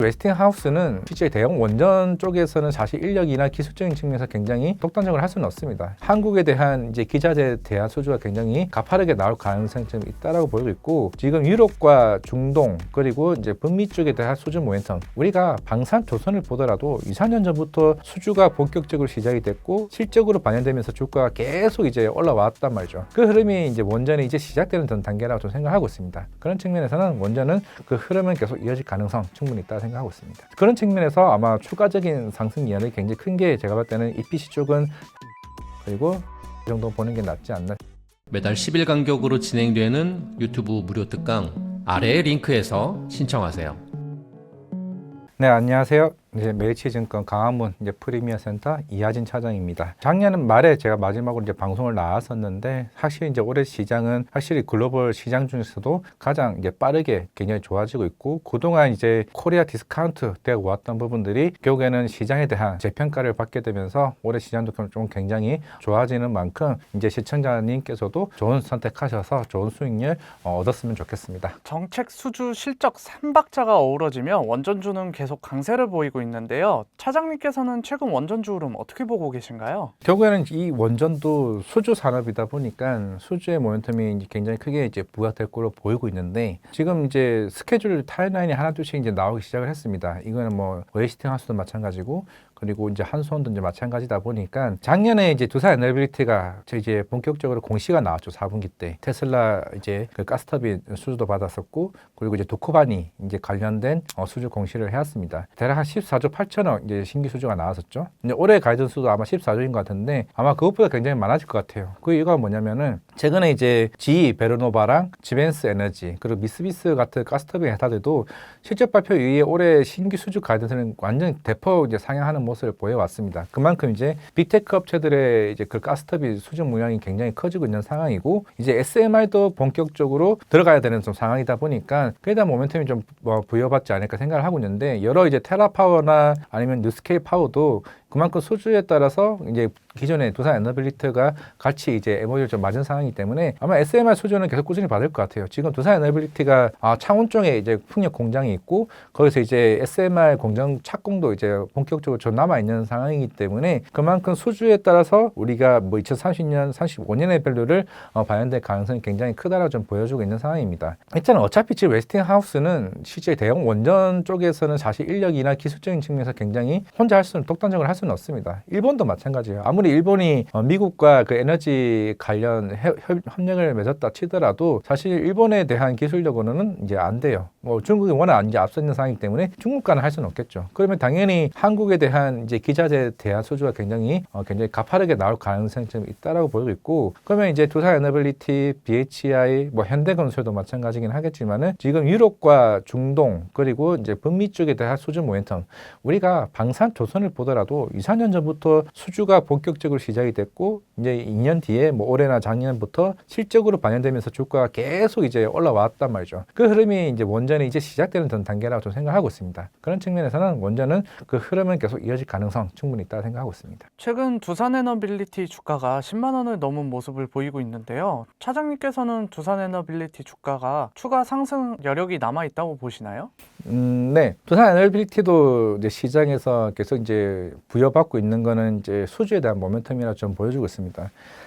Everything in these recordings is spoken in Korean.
웨스팅하우스는 실제 대형 원전 쪽에서는 사실 인력이나 기술적인 측면에서 굉장히 독단적으로 할 수는 없습니다. 한국에 대한 이제 기자재에 대한 수주가 굉장히 가파르게 나올 가능성이 좀 있다라고 보이고 있고, 지금 유럽과 중동 그리고 이제 북미 쪽에 대한 수주 모멘텀, 우리가 방산 조선을 보더라도 2, 3년 전부터 수주가 본격적으로 시작이 됐고 실적으로 반영되면서 주가가 계속 이제 올라왔단 말이죠. 그 흐름이 이제 원전이 이제 시작되는 단계라고 좀 생각하고 있습니다. 그런 측면에서는 원전은 그 흐름은 계속 이어질 가능성 충분히 있다 생각하고 있습니다. 그런 측면에서 아마 추가적인 상승 이하는 굉장히 큰 게 제가 볼 때는 EPC 쪽은 그리고 이 정도 보는 게 낫지 않나. 매달 10일 간격으로 진행되는 유튜브 무료 특강 아래의 링크에서 신청하세요. 네, 안녕하세요. 이제 멸치증권 강화문 이제 프리미어 센터 이하진 차장입니다. 작년 말에 제가 마지막으로 이제 방송을 나왔었는데, 확실히 이제 올해 시장은 확실히 글로벌 시장 중에서도 가장 이제 빠르게 굉장히 좋아지고 있고, 그동안 이제 코리아 디스카운트 되어 왔던 부분들이 결국에는 시장에 대한 재평가를 받게 되면서 올해 시장도 좀 굉장히 좋아지는 만큼 이제 시청자님께서도 좋은 선택하셔서 좋은 수익률 얻었으면 좋겠습니다. 정책 수주 실적 3박자가 어우러지며 원전주는 계속 강세를 보이고 있는데요. 차장님께서는 최근 원전주 흐름 어떻게 보고 계신가요? 결국에는 이 원전도 수주 산업이다 보니까 수주의 모멘텀이 이제 굉장히 크게 이제 부각될 걸로 보이고 있는데, 지금 이제 스케줄 타임라인이 하나둘씩 이제 나오기 시작을 했습니다. 이거는 뭐 웨스팅하우스도 마찬가지고, 그리고 이제 한수원도 이제 마찬가지다 보니까, 작년에 이제 두산 에너빌리티가 이제 본격적으로 공시가 나왔죠. 4분기 때 테슬라 이제 그 가스터빈 수주도 받았었고, 그리고 이제 도코바니 이제 관련된 수주 공시를 해왔습니다. 대략 한 14조 8천억 이제 신규 수주가 나왔었죠. 근데 올해 가이던스도 아마 14조인 것 같은데 아마 그것보다 굉장히 많아질 것 같아요. 그 이유가 뭐냐면은, 최근에 이제 GE 베르노바랑 지벤스 에너지 그리고 미쓰비스 같은 가스터빈 회사들도 실적 발표 이후에 올해 신규 수주 가이던스는 완전 대폭 이제 상향하는 모습을 보여왔습니다. 그만큼 이제 빅테크 업체들의 이제 그 가스터빈 수주 물량이 굉장히 커지고 있는 상황이고, 이제 SMR도 본격적으로 들어가야 되는 좀 상황이다 보니까 그에 대한 모멘텀이 좀 부여받지 않을까 생각을 하고 있는데, 여러 이제 테라파워나 아니면 뉴스케일 파워도 그만큼 수주에 따라서 이제 기존의 두산 에너빌리티가 같이 이제 MOU를 좀 맞은 상황이기 때문에 아마 SMR 수주는 계속 꾸준히 받을 것 같아요. 지금 두산 에너빌리티가 창원 쪽에 이제 풍력 공장이 있고, 거기서 이제 SMR 공장 착공도 이제 본격적으로 좀 남아 있는 상황이기 때문에 그만큼 수주에 따라서 우리가 뭐 2030년, 35년의 밸류를 반영될 가능성이 굉장히 크다라고 좀 보여주고 있는 상황입니다. 일단 어차피 지금 웨스팅하우스는 실제 대형 원전 쪽에서는 사실 인력이나 기술적인 측면에서 굉장히 혼자 할 수는 독단적으로 할 수는 없습니다. 일본도 마찬가지예요. 아무리 일본이 미국과 그 에너지 관련 협력을 맺었다 치더라도 사실 일본에 대한 기술력으로는 이제 안 돼요. 뭐 중국이 워낙 이제 앞서 있는 상황이기 때문에 중국과는 할 수는 없겠죠. 그러면 당연히 한국에 대한 이제 기자재에 대한 수주가 굉장히 가파르게 나올 가능성이 좀 있다라고 보이고 있고, 그러면 이제 두산 에너빌리티, BHI, 뭐 현대건설도 마찬가지긴 하겠지만은, 지금 유럽과 중동 그리고 이제 북미 쪽에 대한 수주 모멘텀, 우리가 방산 조선을 보더라도 2, 4년 전부터 수주가 본격적으로 시작이 됐고, 이제 2년 뒤에 뭐 올해나 작년부터 실적으로 반영되면서 주가가 계속 이제 올라왔단 말이죠. 그 흐름이 이제 원전이 이제 시작되는 단계라고 좀 생각하고 있습니다. 그런 측면에서는 원전은 그 흐름은 계속 이어질 가능성 충분히 있다 생각하고 있습니다. 최근 두산에너빌리티 주가가 10만 원을 넘은 모습을 보이고 있는데요. 차장님께서는 두산에너빌리티 주가가 추가 상승 여력이 남아 있다고 보시나요? 네. 두산 에너빌리티도 이제 시장에서 계속 이제 부여받고 있는 거는 이제 수주에 대한 모멘텀이라 좀 보여주고 있습니다.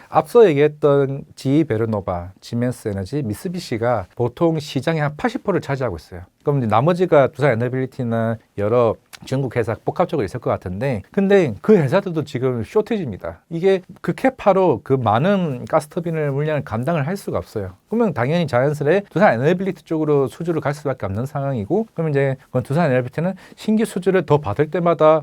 앞서 얘기했던 GE 베르노바, 지멘스 에너지, 미쓰비시가 보통 시장의 한 80%를 차지하고 있어요. 그럼 이제 나머지가 두산 에너빌리티나 여러 중국 회사 복합적으로 있을 것 같은데, 근데 그 회사들도 지금 쇼티지입니다. 이게 그 캐파로 그 많은 가스터빈을 물량을 감당을 할 수가 없어요. 그러면 당연히 자연스레 두산 에너빌리티 쪽으로 수주를 갈 수밖에 없는 상황이고, 그러면 이제 두산 에너빌리티는 신규 수주를 더 받을 때마다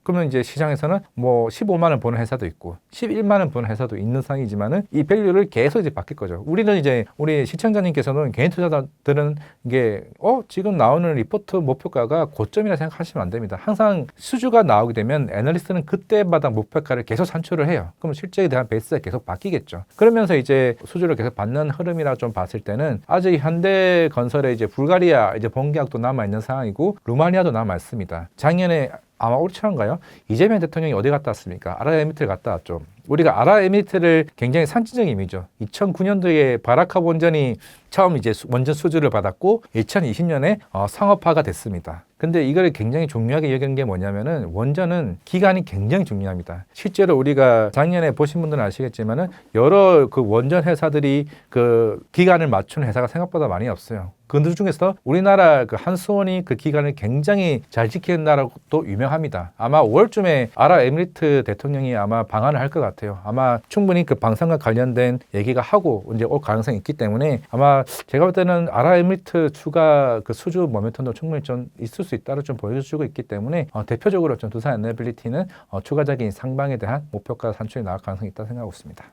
그러면 이제 시장에서는 뭐 15만 원 버는 회사도 있고 11만 원 버는 회사도 있는 상황이지만은 이 밸류를 계속 이제 바뀔 거죠. 우리는 이제 우리 시청자님께서는 개인 투자자들은 이게 지금 나오는 리포트 목표가가 고점이라 생각하시면 안 됩니다. 항상 수주가 나오게 되면 애널리스트는 그때마다 목표가를 계속 산출을 해요. 그럼 실제에 대한 베이스가 계속 바뀌겠죠. 그러면서 이제 수주를 계속 받는 흐름이라 좀 봤을 때는 아직 현대건설에 이제 불가리아 이제 본계약도 남아 있는 상황이고 루마니아도 남아 있습니다. 작년에 아마 올해인가요? 이재명 대통령이 어디 갔다 왔습니까? 아랍에미리트를 갔다 왔죠. 우리가 아랍에미리트를 굉장히 상징적인 의미죠. 2009년도에 바라카 원전이 처음 이제 원전 수주를 받았고 2020년에 상업화가 됐습니다. 근데 이걸 굉장히 중요하게 여기는 게 뭐냐면은 원전은 기간이 굉장히 중요합니다. 실제로 우리가 작년에 보신 분들은 아시겠지만은 여러 그 원전 회사들이 그 기간을 맞추는 회사가 생각보다 많이 없어요. 그 중에서 우리나라 그 한수원이 그 기간을 굉장히 잘 지키는 나라도 유명합니다. 아마 5월쯤에 아랍에미리트 대통령이 아마 방한을 할 것 같아요. 아마 충분히 그 방산과 관련된 얘기가 하고 이제 올 가능성이 있기 때문에 아마 제가 볼 때는 아랍에미리트 추가 그 수주 모멘텀도 충분히 좀 있을 수 있다고 좀 보여주고 있기 때문에 대표적으로 좀 두산 에너빌리티는 추가적인 상방에 대한 목표가 산출이 나올 가능성이 있다고 생각하고 있습니다.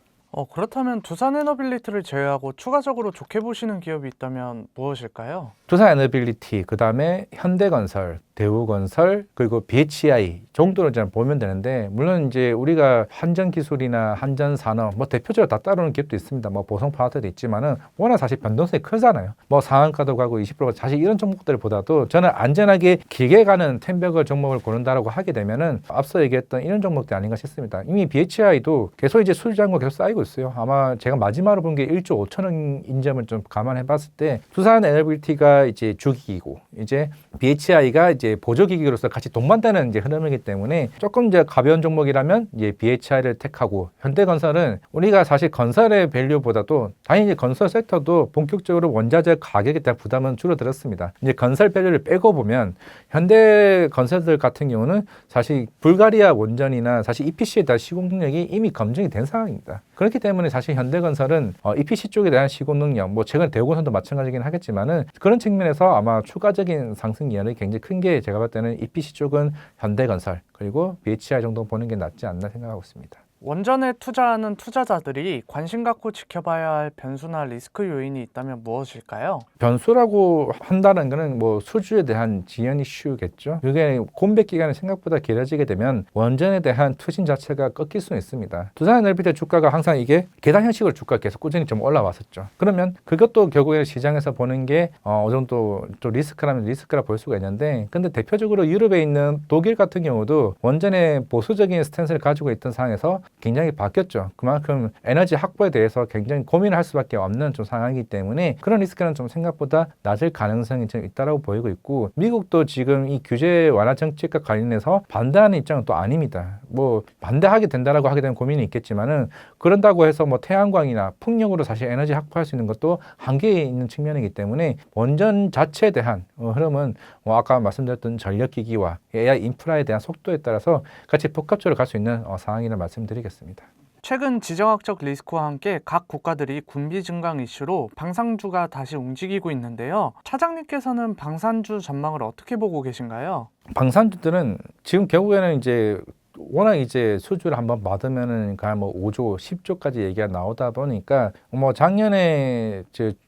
그렇다면 두산 에너빌리티를 제외하고 추가적으로 좋게 보시는 기업이 있다면 무엇일까요? 두산 에너빌리티, 그 다음에 현대건설, 대우건설, 그리고 BHI 정도로 좀 보면 되는데, 물론 이제 우리가 한전기술이나 한전산업, 뭐 대표적으로 다 따르는 기업도 있습니다. 뭐 보성파워도 있지만은 워낙 사실 변동성이 크잖아요. 뭐 상한가도 가고 20% 사실 이런 종목들보다도 저는 안전하게 길게 가는 템벽을 종목을 고른다라고 하게 되면은 앞서 얘기했던 이런 종목들이 아닌가 싶습니다. 이미 BHI도 계속 이제 수주잔고 계속 쌓이고 있어요. 아마 제가 마지막으로 본 게 1조 5천억 인점을 좀 감안해 봤을 때 두산 에너빌리티가 이제 주기기고 이제 BHI가 이제 보조기기로서 같이 동반되는 이제 흐름이기 때문에 조금 이제 가벼운 종목이라면 이제 BHI를 택하고, 현대건설은 우리가 사실 건설의 밸류보다도 당연히 건설 섹터도 본격적으로 원자재 가격에 대한 부담은 줄어들었습니다. 이제 건설 밸류를 빼고 보면 현대건설들 같은 경우는 사실 불가리아 원전이나 사실 EPC에 대한 시공 능력이 이미 검증이 된 상황입니다. 그렇기 때문에 사실 현대건설은 EPC 쪽에 대한 시공 능력, 뭐 최근 대우건설도 마찬가지긴 하겠지만은 그런 측면에서 아마 추가적인 상승 기한이 굉장히 큰 게 제가 볼 때는 EPC 쪽은 현대건설 그리고 BHI 정도 보는 게 낫지 않나 생각하고 있습니다. 원전에 투자하는 투자자들이 관심 갖고 지켜봐야 할 변수나 리스크 요인이 있다면 무엇일까요? 변수라고 한다는 거는 뭐 수주에 대한 지연 이슈겠죠. 이게 공백 기간이 생각보다 길어지게 되면 원전에 대한 투신 자체가 꺾일 수 있습니다. 두산에너빌리티 주가가 항상 이게 계단 형식으로 주가가 계속 꾸준히 좀 올라왔었죠. 그러면 그것도 결국에 시장에서 보는 게 어느 정도 또 리스크라면 리스크라 볼 수가 있는데, 근데 대표적으로 유럽에 있는 독일 같은 경우도 원전에 보수적인 스탠스를 가지고 있던 상황에서 굉장히 바뀌었죠. 그만큼 에너지 확보에 대해서 굉장히 고민을 할 수밖에 없는 좀 상황이기 때문에 그런 리스크는 좀 생각보다 낮을 가능성이 좀 있다라고 보이고 있고, 미국도 지금 이 규제 완화 정책과 관련해서 반대하는 입장은 또 아닙니다. 뭐 반대하게 된다라고 하게 되면 고민이 있겠지만은, 그런다고 해서 뭐 태양광이나 풍력으로 사실 에너지 확보할 수 있는 것도 한계에 있는 측면이기 때문에 원전 자체에 대한 흐름은 뭐 아까 말씀드렸던 전력기기와 AI 인프라에 대한 속도에 따라서 같이 복합적으로 갈 수 있는 상황이라 말씀드리겠습니다. 최근 지정학적 리스크와 함께 각 국가들이 군비 증강 이슈로 방산주가 다시 움직이고 있는데요. 차장님께서는 방산주 전망을 어떻게 보고 계신가요? 방산주들은 지금 결국에는 이제 워낙 이제 수주를 한번 받으면은 뭐 5조, 10조까지 얘기가 나오다 보니까 뭐 작년에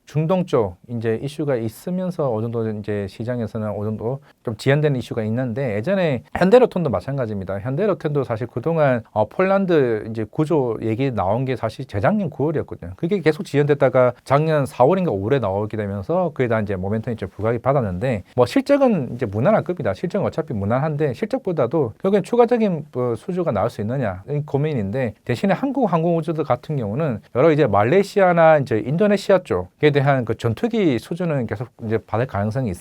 중동 쪽 이제 이슈가 있으면서 어느 정도 이제 시장에서는 어느 정도 좀 지연되는 이슈가 있는데, 예전에 현대로템도 마찬가지입니다. 현대로템도 사실 그동안 폴란드 이제 구조 얘기 나온 게 사실 재작년 9월이었거든요. 그게 계속 지연됐다가 작년 4월인가 5월에 나오게 되면서 그에 대한 이제 모멘텀이 좀 부각이 받았는데, 뭐 실적은 이제 무난할급이다. 실적은 어차피 무난한데 실적보다도 결국엔 추가적인 수주가 나올 수 있느냐 이 고민인데, 대신에 한국 항공우주들 같은 경우는 여러 이제 말레이시아나 이제 인도네시아 쪽에 대한 그 전투기 수주는 계속 이제 받을 가능성이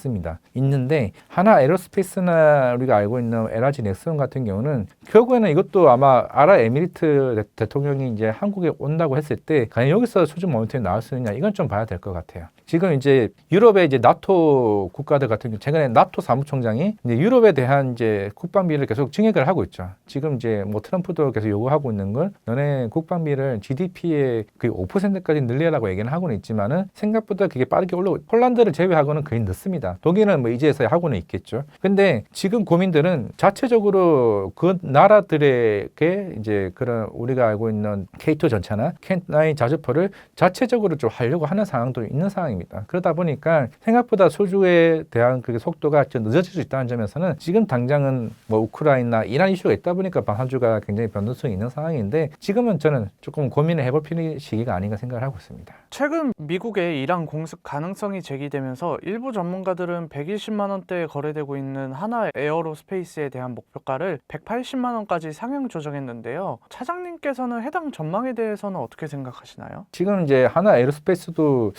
있는데, 하나 에어로스페이스나 우리가 알고 있는 LRG 넥슨 같은 경우는 결국에는 이것도 아마 아랍에미리트 대통령이 이제 한국에 온다고 했을 때 과연 여기서 수주 모멘텀이 나올 수 있느냐, 이건 좀 봐야 될 것 같아요. 지금 이제 유럽의 이제 나토 국가들 같은 경우 최근에 나토 사무총장이 이제 유럽에 대한 이제 국방비를 계속 증액을 하고 있죠. 지금 이제 뭐 트럼프도 계속 요구하고 있는 건 너네 국방비를 GDP의 거의 5%까지 늘리라고 얘기는 하고는 있지만은 생각보다 그게 빠르게 올라오고, 폴란드를 제외하고는 거의 늦습니다. 독일은 뭐 이제서야 하고는 있겠죠. 근데 지금 고민들은 자체적으로 그 나라들에게 이제 그런 우리가 알고 있는 K2 전차나 K9 자주포를 자체적으로 좀 하려고 하는 상황도 있는 상황입니다. 그러다 보니까 생각보다 수주에 대한 그 속도가 좀 늦어질 수 있다는 점에서는 지금 당장은 뭐 우크라이나 이란 이슈가 있다 보니까 방산주가 굉장히 변동성이 있는 상황인데, 지금은 저는 조금 고민을 해볼 시기가 아닌가 생각을 하고 있습니다. 최근 미국의 기업의 일항 공습 가능성이 제기되면서 일부 전문가들은 120만 원대에 거래되고 있는 하나 에어로스페이스에 대한 목표가를 180만 원까지 상향 조정했는데요. 차장님께서는 해당 전망에 대해서는 어떻게 생각하시나요? 지금 이제 하나 에어로스페이스도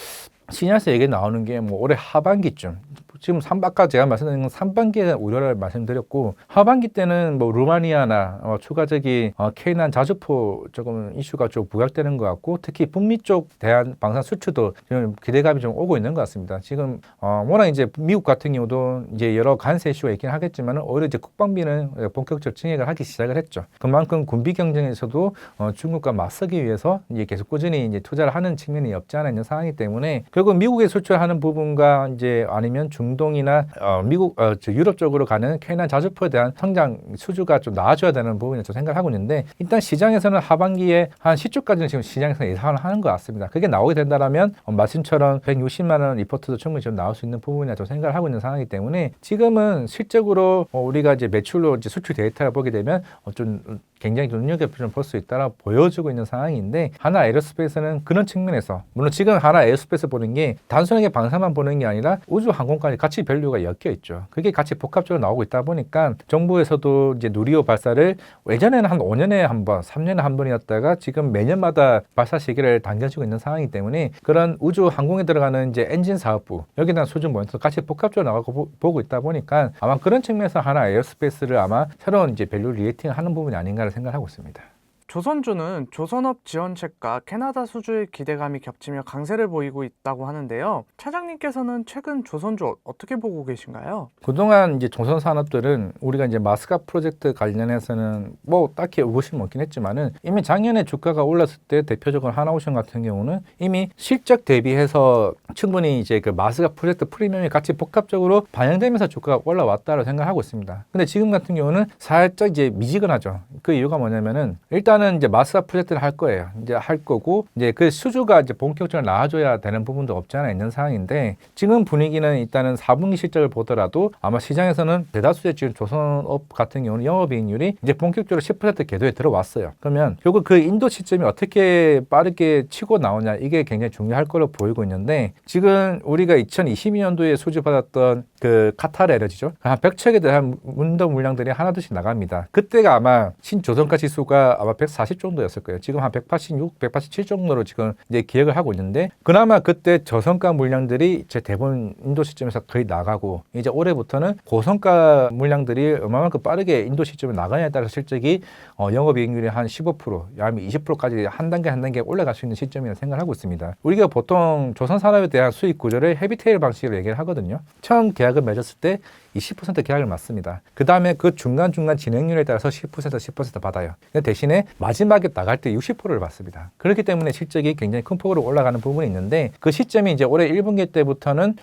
시장에서 얘기 나오는 게 뭐 올해 하반기쯤, 지금 아까 제가 말씀드린 건 상반기에 우려를 말씀드렸고, 하반기 때는 뭐 루마니아나 추가적인 K9 자주포 조금 이슈가 좀 부각되는 것 같고, 특히 북미 쪽 대한 방산 수출도 지금 기대감이 좀 오고 있는 것 같습니다. 지금 워낙 이제 미국 같은 경우도 이제 여러 관세 이슈가 있긴 하겠지만 오히려 이제 국방비는 본격적으로 증액을 하기 시작을 했죠. 그만큼 군비 경쟁에서도 중국과 맞서기 위해서 이제 계속 꾸준히 이제 투자를 하는 측면이 없지 않아 있는 상황이기 때문에 결국 미국에 수출하는 부분과 이제 아니면 중동이나 미국 유럽 쪽으로 가는 K9 자주포에 대한 성장 수주가 좀 나아져야 되는 부분을 좀 생각을 하고 있는데, 일단 시장에서는 하반기에 한 10주까지는 지금 시장에서 예상을 하는 것 같습니다. 그게 나오게 된다라면 말씀처럼 160만 원 리포트도 충분히 좀 나올 수 있는 부분이라 좀 생각을 하고 있는 상황이기 때문에, 지금은 실적으로 우리가 이제 매출로 이제 수출 데이터를 보게 되면 좀 굉장히 눈여겨볼 수 있다라 보여주고 있는 상황인데, 하나 에어로스페이스는 그런 측면에서, 물론 지금 하나 에어로스페이스 보는 게 단순하게 방사만 보는 게 아니라 우주 항공까지 같이 밸류가 엮여 있죠. 그게 같이 복합적으로 나오고 있다 보니까 정부에서도 이제 누리호 발사를 예전에는 한 5년에 한 번, 3년에 한 번이었다가 지금 매년마다 발사 시기를 당겨주고 있는 상황이기 때문에, 그런 우주 항공에 들어가는 이제 엔진 사업부, 여기에 대한 수준 모니터 같이 복합적으로 나가고 보고 있다 보니까 아마 그런 측면에서 하나 에어로스페이스를 아마 새로운 이제 밸류 리에이팅을 하는 부분이 아닌가를 생각하고 있습니다. 조선주는 조선업 지원책과 캐나다 수주의 기대감이 겹치며 강세를 보이고 있다고 하는데요. 차장님께서는 최근 조선주 어떻게 보고 계신가요? 그동안 이제 조선 산업들은 우리가 이제 마스카 프로젝트 관련해서는 뭐 딱히 의구심은 없긴 했지만은, 이미 작년에 주가가 올랐을 때 대표적으로 하나오션 같은 경우는 이미 실적 대비해서 충분히 이제 그 마스카 프로젝트 프리미엄이 같이 복합적으로 반영되면서 주가가 올라왔다고 생각하고 있습니다. 근데 지금 같은 경우는 살짝 이제 미지근하죠. 그 이유가 뭐냐면은, 일단은 이제 마스카 프로젝트를 할 거예요. 이제 할 거고, 이제 그 수주가 이제 본격적으로 나와줘야 되는 부분도 없지 않아 있는 상황인데, 지금 분위기는 일단은 4분기 실적을 보더라도 아마 시장에서는 대다수의 지금 조선업 같은 경우는 영업이익률이 이제 본격적으로 10% 궤도에 들어왔어요. 그러면 결국 그 인도 시점이 어떻게 빠르게 치고 나오냐, 이게 굉장히 중요할 거로 보이고 있는데, 지금 우리가 2022년도에 수주받았던 그 카타르 에너지죠. 한 100척에 대한 문도 물량들이 하나둘씩 나갑니다. 그때가 아마 신조선가 지수가 아마 140 정도였을 거예요. 지금 한 186, 187 정도로 지금 이제 기획을 하고 있는데, 그나마 그때 저성가 물량들이 제 대부분 인도 시점에서 거의 나가고, 이제 올해부터는 고성가 물량들이 얼마만큼 빠르게 인도 시점에 나가냐에 따라서 실적이 영업이익률이 한 15%, 야미 20%까지 한 단계 올라갈 수 있는 시점이라고 생각하고 있습니다. 우리가 보통 조선 산업에 대한 수익 구조를 헤비테일 방식으로 얘기를 하거든요. 처음 계약을 맺었을 때 20% 계약을 맞습니다. 그 다음에 그 중간중간 진행률에 따라서 10% 받아요. 근데 대신에 마지막에 나갈 때 60%를 받습니다. 그렇기 때문에 실적이 굉장히 큰 폭으로 올라가는 부분이 있는데, 그 시점이 이제 올해 1분기 때부터는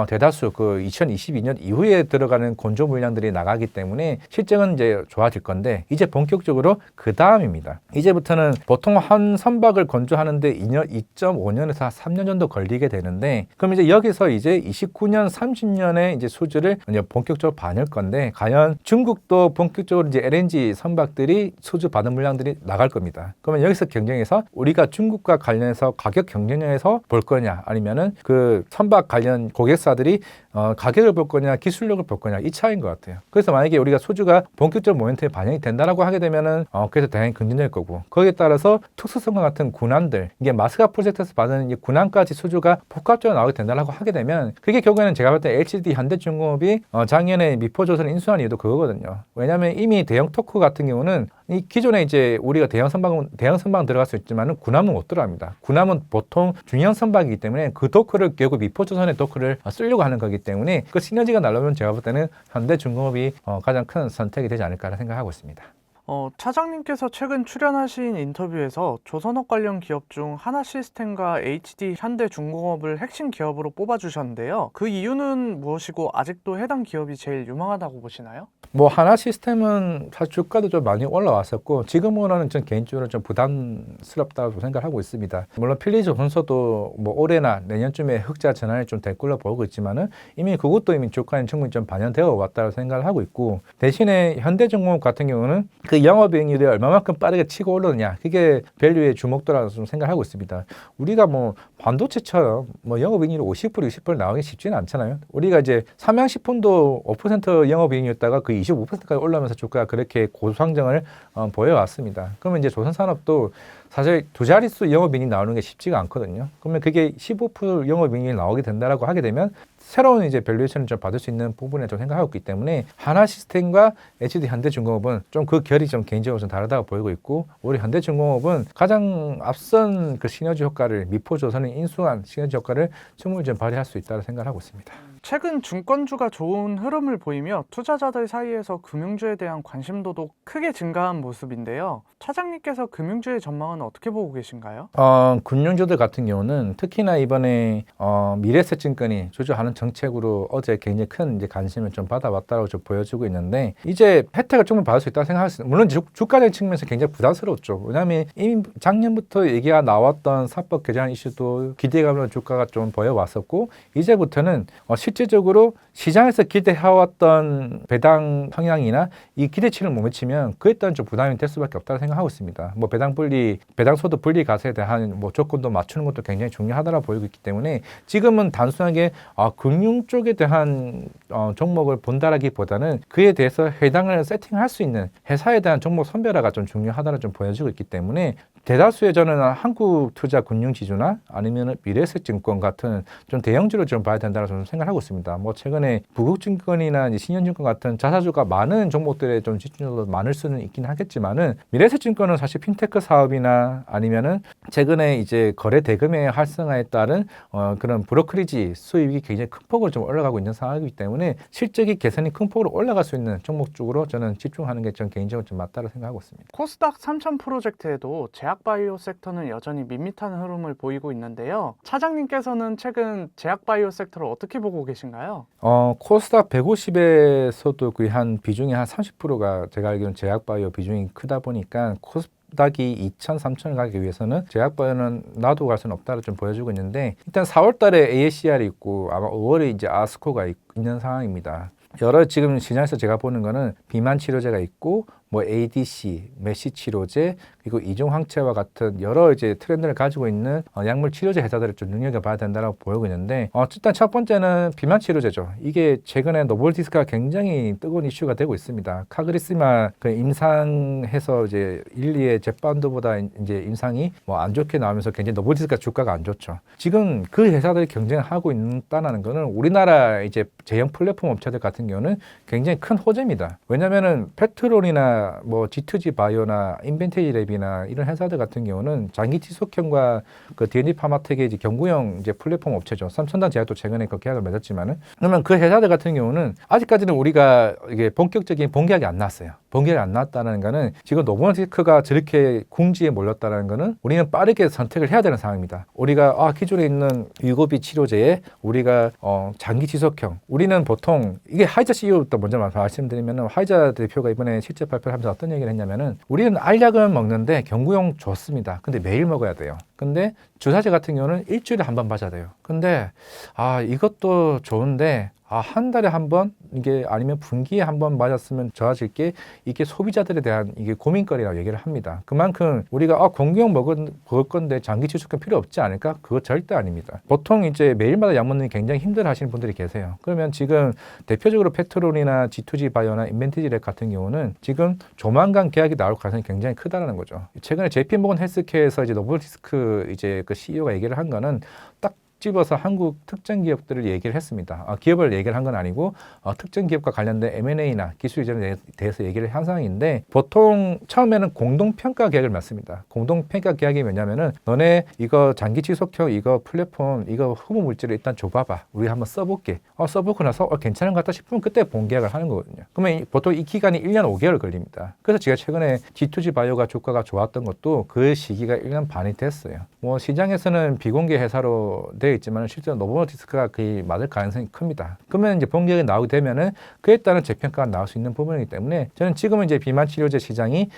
대다수 그 2022년 이후에 들어가는 건조 물량들이 나가기 때문에 실적은 이제 좋아질 건데, 이제 본격적으로 그 다음입니다. 이제부터는 보통 한 선박을 건조하는데 2.5년에서 3년 정도 걸리게 되는데, 그럼 이제 여기서 이제 29년, 30년에 이제 수주를 이제 본격적으로 받을 건데, 과연 중국도 본격적으로 이제 LNG 선박들이 수주 받은 물량들이 나갈 겁니다. 그러면 여기서 경쟁해서 우리가 중국과 관련해서 가격 경쟁에서 볼 거냐, 아니면은 그 선박 관련 고객사들이 가격을 볼 거냐, 기술력을 볼 거냐, 이 차이인 것 같아요. 그래서 만약에 우리가 수주가 본격적 모멘텀에 반영이 된다라고 하게 되면은 그래서 당연히 긍정될 거고, 거기에 따라서 특수성과 같은 군함들, 이게 마스카 프로젝트에서 받은 이 군함까지 수주가 복합적으로 나오게 된다라고 하게 되면, 그게 결국에는 제가 볼 때 LCD 현대중공업이 작년에 미포조선을 인수한 이유도 그거거든요. 왜냐하면 이미 대형 토크 같은 경우는 이 기존에 이제 우리가 대형 선박 들어갈 수 있지만은 군함은 못 들어갑니다. 군함은 보통 중형 선박이기 때문에 그 도크를 결국 미포조선의 도크를 쓰려고 하는 거기 때문에, 그 시너지가 나려면 제가 볼 때는 현대중공업이 가장 큰 선택이 되지 않을까 생각하고 있습니다. 차장님께서 최근 출연하신 인터뷰에서 조선업 관련 기업 중 하나시스템과 HD 현대중공업을 핵심 기업으로 뽑아주셨는데요. 그 이유는 무엇이고 아직도 해당 기업이 제일 유망하다고 보시나요? 뭐 하나 시스템은 사실 주가도 좀 많이 올라왔었고 지금으로는 전 개인적으로 좀 부담스럽다고 생각하고 있습니다. 물론 필리즈 혼서도 뭐 올해나 내년쯤에 흑자 전환이 좀 될 걸로 보고 있지만은 이미 그것도 이미 주가에 충분히 좀 반영되어 왔다고 생각을 하고 있고, 대신에 현대중공업 같은 경우는 그 영업이익률이 얼마만큼 빠르게 치고 오르느냐, 그게 밸류의 주목도라고 좀 생각하고 있습니다. 우리가 뭐 반도체처럼 뭐 영업이익률이 50% 60% 나오기 쉽지는 않잖아요. 우리가 이제 삼양식품도 5% 영업이익이었다가 그 25%까지 올라오면서 주가가 그렇게 고상정을 보여왔습니다. 그러면 이제 조선산업도 사실 두 자릿수 영업이익이 나오는 게 쉽지가 않거든요. 그러면 그게 15% 영업이익이 나오게 된다라고 하게 되면 새로운 이제 밸류에이션을 좀 받을 수 있는 부분에 좀 생각하고 있기 때문에 하나 시스템과 HD 현대중공업은 좀 그 결이 좀 개인적으로 좀 다르다고 보이고 있고, 우리 현대중공업은 가장 앞선 그 시너지 효과를, 미포조선이 인수한 시너지 효과를 충분히 좀 발휘할 수 있다고 생각하고 있습니다. 최근 증권주가 좋은 흐름을 보이며 투자자들 사이에서 금융주에 대한 관심도도 크게 증가한 모습인데요. 차장님께서 금융주의 전망은 어떻게 보고 계신가요? 금융주들 같은 경우는 특히나 이번에 미래에셋증권이 주주하는 정책으로 어제 굉장히 큰 이제 관심을 좀 받아왔다고 좀 보여주고 있는데, 이제 혜택을 조금 받을 수 있다고 생각했습니다. 물론 주가적인 측면에서 굉장히 부담스럽죠. 왜냐하면 이미 작년부터 얘기가 나왔던 사법 개정 이슈도 기대감으로 주가가 좀 보여왔었고, 이제부터는 실질적으로 시장에서 기대해왔던 배당 성향이나 이 기대치를 못 미치면 그에 따른 좀 부담이 될 수밖에 없다고 생각하고 있습니다. 뭐 배당소득 분리 과세에 대한 뭐 조건도 맞추는 것도 굉장히 중요하다고 보이고 있기 때문에 지금은 단순하게 금융 쪽에 대한 종목을 본다라기보다는 그에 대해서 해당을 세팅할 수 있는 회사에 대한 종목 선별화가 좀 중요하다고 좀 보여지고 있기 때문에 대다수의 저는 한국투자금융지주나 아니면 미래에셋증권 같은 좀 대형주를 좀 봐야 된다고 저는 생각하고 있습니다. 뭐 최근에 부국증권이나 이제 신현증권 같은 자사주가 많은 종목들에 좀 집중적으로 많을 수는 있긴 하겠지만은, 미래에셋증권은 사실 핀테크 사업이나 아니면은 최근에 이제 거래 대금의 활성화에 따른 그런 브로커리지 수입이 굉장히 큰 폭으로 좀 올라가고 있는 상황이기 때문에 실적이 개선이 큰 폭으로 올라갈 수 있는 종목 쪽으로 저는 집중하는 게 전 개인적으로 좀 맞다고 생각하고 있습니다. 코스닥 3000 프로젝트에도 제약바이오 섹터는 여전히 밋밋한 흐름을 보이고 있는데요. 차장님께서는 최근 제약바이오 섹터를 어떻게 보고 계신가요? 코스닥 150에서도 거의 한 비중이 한 30%가 제가 알기로는 제약바이오 비중이 크다 보니까 코스닥이 2,000, 3,000을 가기 위해서는 제약바이오는 놔두고 갈 수는 없다고 좀 보여주고 있는데, 일단 4월 달에 AACR이 있고 아마 5월에 이제 아스코가 있는 상황입니다. 여러 지금 시장에서 제가 보는 거는 비만 치료제가 있고 뭐 ADC, 메시 치료제, 그리고 이종 항체와 같은 여러 이제 트렌드를 가지고 있는 약물 치료제 회사들을 좀 눈여겨봐야 된다고 보이고 있는데, 일단 첫 번째는 비만 치료제죠. 이게 최근에 노볼디스크가 굉장히 뜨거운 이슈가 되고 있습니다. 카그리스마 그 임상해서 이제 1, 2의 젯바운드보다 이제 임상이 뭐 안 좋게 나오면서 굉장히 노볼디스크가 주가가 안 좋죠. 지금 그 회사들이 경쟁하고 있다는 거는 우리나라 이제 제형 플랫폼 업체들 같은 경우는 굉장히 큰 호재입니다. 왜냐면은 페트롤이나 뭐 G2G 바이오나 인벤테지 랩이나 이런 회사들 같은 경우는 장기 지속형과 그 D&D 파마텍의 이제 경구형 이제 플랫폼 업체죠. 삼천당 제약도 최근에 그 계약을 맺었지만은, 그러면 그 회사들 같은 경우는 아직까지는 우리가 이게 본격적인 본계약이 안 나왔어요. 본계약이 안 나왔다는 거는 지금 노보노디스크가 저렇게 궁지에 몰렸다는 거는 우리는 빠르게 선택을 해야 되는 상황입니다. 우리가 기존에 있는 위고비 치료제에 우리가 장기 지속형, 우리는 보통 이게 화이자 CEO부터 먼저 말씀드리면은, 화이자 대표가 이번에 실제 발표를 하면서 어떤 얘기를 했냐면은, 우리는 알약은 먹는데 경구용 좋습니다. 근데 매일 먹어야 돼요. 근데 주사제 같은 경우는 일주일에 한 번 맞아야 돼요. 근데 이것도 좋은데 한 달에 한 번, 이게 아니면 분기에 한 번 맞았으면 좋아질 게, 이게 소비자들에 대한 이게 고민거리라고 얘기를 합니다. 그만큼 우리가 공기용 먹을 건데 장기 지속은 필요 없지 않을까? 그거 절대 아닙니다. 보통 이제 매일마다 약 먹는 게 굉장히 힘들어 하시는 분들이 계세요. 그러면 지금 대표적으로 페트롤이나 G2G 바이오나 인벤티지랩 같은 경우는 지금 조만간 계약이 나올 가능성이 굉장히 크다라는 거죠. 최근에 JP모건 헬스케어에서 이제 노볼디스크 이제 그 CEO가 얘기를 한 거는 딱 집어서 한국 특정 기업들을 얘기를 했습니다. 기업을 얘기를 한 건 아니고 특정 기업과 관련된 M&A나 기술 이전에 대해서 얘기를 한 상황인데, 보통 처음에는 공동평가 계약을 맺습니다. 공동평가 계약이 뭐냐면은, 너네 이거 장기 지속형 이거 플랫폼 이거 후보 물질을 일단 줘봐봐. 우리 한번 써볼게. 써보고 나서 괜찮은 것 같다 싶으면 그때 본계약을 하는 거거든요. 그러면 보통 이 기간이 1년 5개월 걸립니다. 그래서 제가 최근에 G2G 바이오가 주가가 좋았던 것도 그 시기가 1년 반이 됐어요. 뭐 시장에서는 비공개 회사로 돼 되어 있지만 실제로 노보노디스크가 거의 맞을 가능성이 큽니다. 그러면 이제 본격에 나오게 되면은 그에 따른 재평가가 나올 수 있는 부분이기 때문에 저는 지금은 이제 비만 치료제 시장이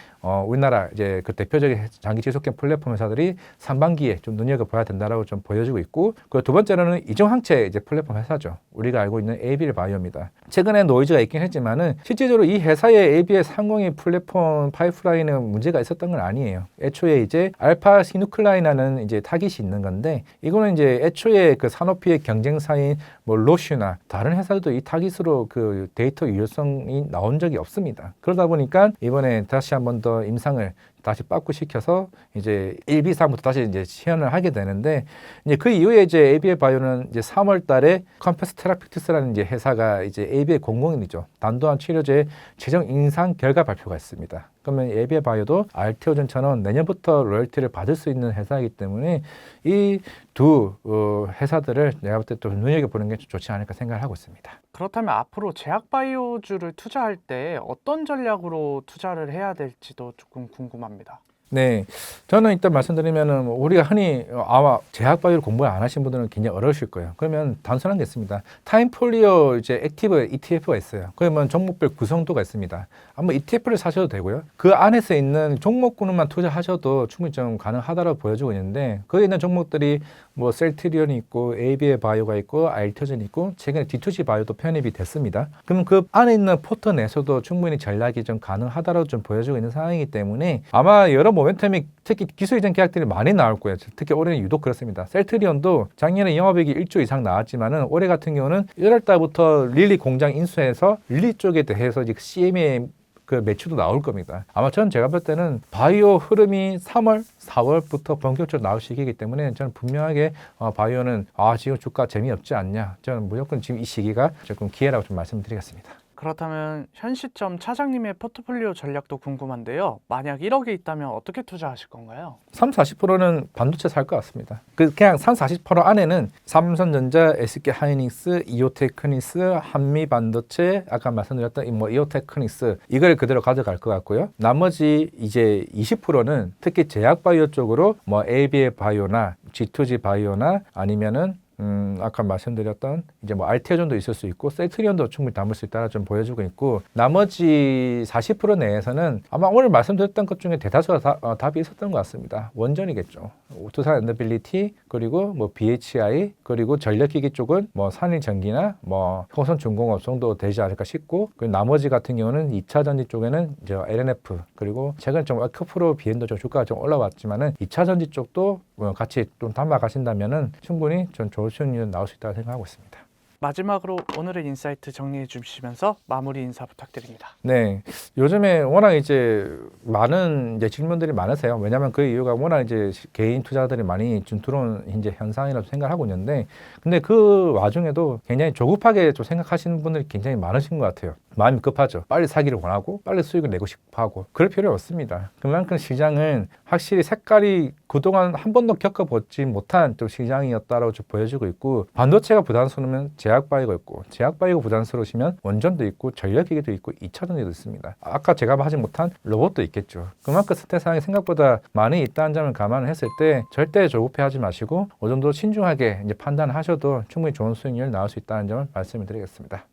우리나라 이제 그 대표적인 장기 지속형 플랫폼 회사들이 상반기에 좀 눈여겨봐야 된다라고 좀 보여지고 있고, 그리고 두 번째로는 이중항체 이제 플랫폼 회사죠. 우리가 알고 있는 에이빌 바이오입니다. 최근에 노이즈가 있긴 했지만은 실질적으로 이 회사의 에이빌의 상공의 플랫폼 파이프라인은 문제가 있었던 건 아니에요. 애초에 이제 알파 시누클라인이라는 이제 타깃이 있는 건데, 이거는 이제 애초에 그 산업비의 경쟁사인 뭐 로슈나 다른 회사들도 이 타깃으로 그 데이터 유효성이 나온 적이 없습니다. 그러다 보니까 이번에 다시 한 번 더 임상을 다시 빠꾸시켜서 이제 1비상부터 다시 이제 시연을 하게 되는데, 이제 그 이후에 이제 ABL 바이오는 이제 3월 달에 컴패스 테라피틱스라는 이제 회사가 이제 ABL 공공인이죠. 단도한 치료제 최종 임상 결과 발표가 있습니다. 그러면 ABL 바이오도 알테오젠처럼 내년부터 로열티를 받을 수 있는 회사이기 때문에 이 두 회사들을 내가 볼 때 또 눈여겨보는 게 좋지 않을까 생각을 하고 있습니다. 그렇다면 앞으로 제약바이오주를 투자할 때 어떤 전략으로 투자를 해야 될지도 조금 궁금합니다. 네, 저는 일단 말씀드리면은 우리가 흔히 아마 제약바이오를 공부 안 하신 분들은 굉장히 어려우실 거예요. 그러면 단순한 게 있습니다. 타임폴리오 이제 액티브 ETF가 있어요. 그러면 종목별 구성도가 있습니다. 아마 ETF를 사셔도 되고요. 그 안에서 있는 종목군만 투자하셔도 충분히 좀 가능하다고 보여주고 있는데, 거기에 있는 종목들이 뭐 셀트리온이 있고 ABL 바이오가 있고 알테오젠이 있고 최근에 D2G 바이오도 편입이 됐습니다. 그러면 그 안에 있는 포트 내에서도 충분히 전략이 좀 가능하다고 좀 보여주고 있는 상황이기 때문에 아마 여러 모멘텀이 특히 기술 이전 계약들이 많이 나올 거예요. 특히 올해는 유독 그렇습니다. 셀트리온도 작년에 영업이익이 1조 이상 나왔지만은 올해 같은 경우는 1월 달부터 릴리 공장 인수해서 릴리 쪽에 대해서 이제 CMA 그 매출도 나올 겁니다. 아마 저는 제가 볼 때는 바이오 흐름이 3월, 4월부터 본격적으로 나올 시기이기 때문에 저는 분명하게 바이오는 지금 주가 재미없지 않냐. 저는 무조건 지금 이 시기가 조금 기회라고 좀 말씀드리겠습니다. 그렇다면 현 시점 차장님의 포트폴리오 전략도 궁금한데요. 만약 1억이 있다면 어떻게 투자하실 건가요? 30-40%는 반도체 살 것 같습니다. 그냥 30-40% 안에는 삼성전자, SK하이닉스, 이오테크닉스, 한미반도체, 아까 말씀드렸던 뭐 이오테크닉스 이걸 그대로 가져갈 것 같고요. 나머지 이제 20%는 특히 제약바이오 쪽으로 뭐 ABL 바이오나 G2G 바이오나 아니면은 아까 말씀드렸던 이제 뭐 알테오전도 있을 수 있고 셀트리온도 충분히 담을 수 있다라 좀 보여주고 있고, 나머지 40% 내에서는 아마 오늘 말씀드렸던 것 중에 대다수가 답이 있었던 것 같습니다. 원전이겠죠. 두산 엔더빌리티, 그리고 뭐 BHI, 그리고 전력기기 쪽은 뭐 산일전기나 뭐 호선중공업 정도 되지 않을까 싶고, 그리고 나머지 같은 경우는 2차 전지 쪽에는 이제 LNF, 그리고 최근 좀 에크프로 비엔도 좀 주가가 좀 올라왔지만은 2차 전지 쪽도 같이 좀 담아 가신다면은 충분히 좀 좋은 수익률 나올 수 있다고 생각하고 있습니다. 마지막으로 오늘의 인사이트 정리해 주시면서 마무리 인사 부탁드립니다. 네, 요즘에 워낙 이제 많은 이제 질문들이 많으세요. 왜냐하면 그 이유가 워낙 이제 개인 투자들이 많이 들어온 이제 현상이라고 생각하고 있는데, 근데 그 와중에도 굉장히 조급하게 좀 생각하시는 분들이 굉장히 많으신 것 같아요. 마음이 급하죠. 빨리 사기를 원하고 빨리 수익을 내고 싶어하고 그럴 필요 없습니다. 그만큼 시장은 확실히 색깔이 그동안 한 번도 겪어보지 못한 좀 시장이었다라고 좀 보여지고 있고, 반도체가 부담스러우면 제약바이오가 있고, 제약바이오가 부담스러우시면 원전도 있고 전력기기도 있고 2차 전지도 있습니다. 아까 제가 하지 못한 로봇도 있겠죠. 그만큼 스태사항이 생각보다 많이 있다는 점을 감안을 했을 때 절대 조급해하지 마시고 어느 정도 신중하게 이제 판단하셔도 충분히 좋은 수익률 나올 수 있다는 점을 말씀을 드리겠습니다.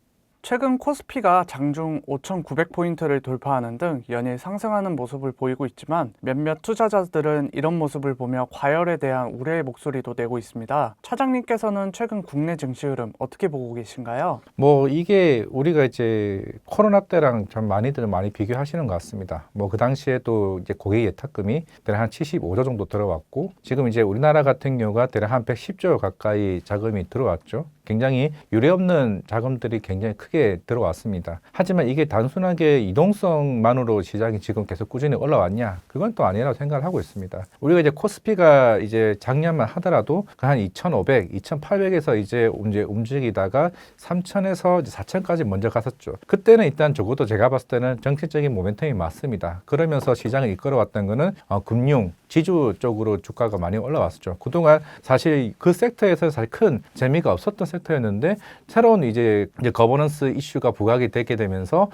최근 코스피가 장중 5,900포인트를 돌파하는 등 연일 상승하는 모습을 보이고 있지만 몇몇 투자자들은 이런 모습을 보며 과열에 대한 우려의 목소리도 내고 있습니다. 차장님께서는 최근 국내 증시 흐름 어떻게 보고 계신가요? 뭐 이게 우리가 이제 코로나 때랑 좀 많이들 많이 비교하시는 것 같습니다. 뭐 그 당시에 또 이제 고객 예탁금이 대략 한 75조 정도 들어왔고, 지금 이제 우리나라 같은 경우가 대략 한 110조 가까이 자금이 들어왔죠. 굉장히 유례없는 자금들이 굉장히 크게 들어왔습니다. 하지만 이게 단순하게 이동성만으로 시장이 지금 계속 꾸준히 올라왔냐? 그건 또 아니라고 생각을 하고 있습니다. 우리가 이제 코스피가 이제 작년만 하더라도 한 2,500, 2,800에서 이제 움직이다가 3,000에서 4,000까지 먼저 갔었죠. 그때는 일단 적어도 제가 봤을 때는 정책적인 모멘텀이 맞습니다. 그러면서 시장을 이끌어왔던 거는 금융, 지주 쪽으로 주가가 많이 올라왔었죠. 그동안 사실 그 섹터에서 사실 큰 재미가 없었던 섹터 섹터였는데 새로운 이제 거버넌스 이슈가 부각이 되게 되면서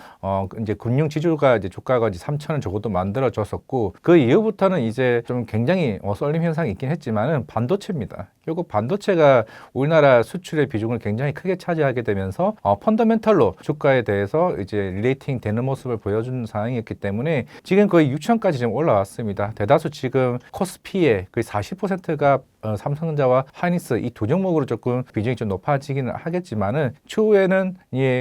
이제 금융 지주가 이제 주가가 이제 3천원 적어도 만들어졌었고 그 이후부터는 이제 좀 굉장히 썰림 현상이 있긴 했지만은 반도체입니다. 결국 반도체가 우리나라 수출의 비중을 굉장히 크게 차지하게 되면서 펀더멘털로 주가에 대해서 이제 릴레이팅 되는 모습을 보여주는 상황이었기 때문에 지금 거의 6천까지 지금 올라왔습니다. 대다수 지금 코스피의 거의 40%가 삼성전자와 하이닉스 이 두 종목으로 조금 비중이 좀 높아지기는 하겠지만은 추후에는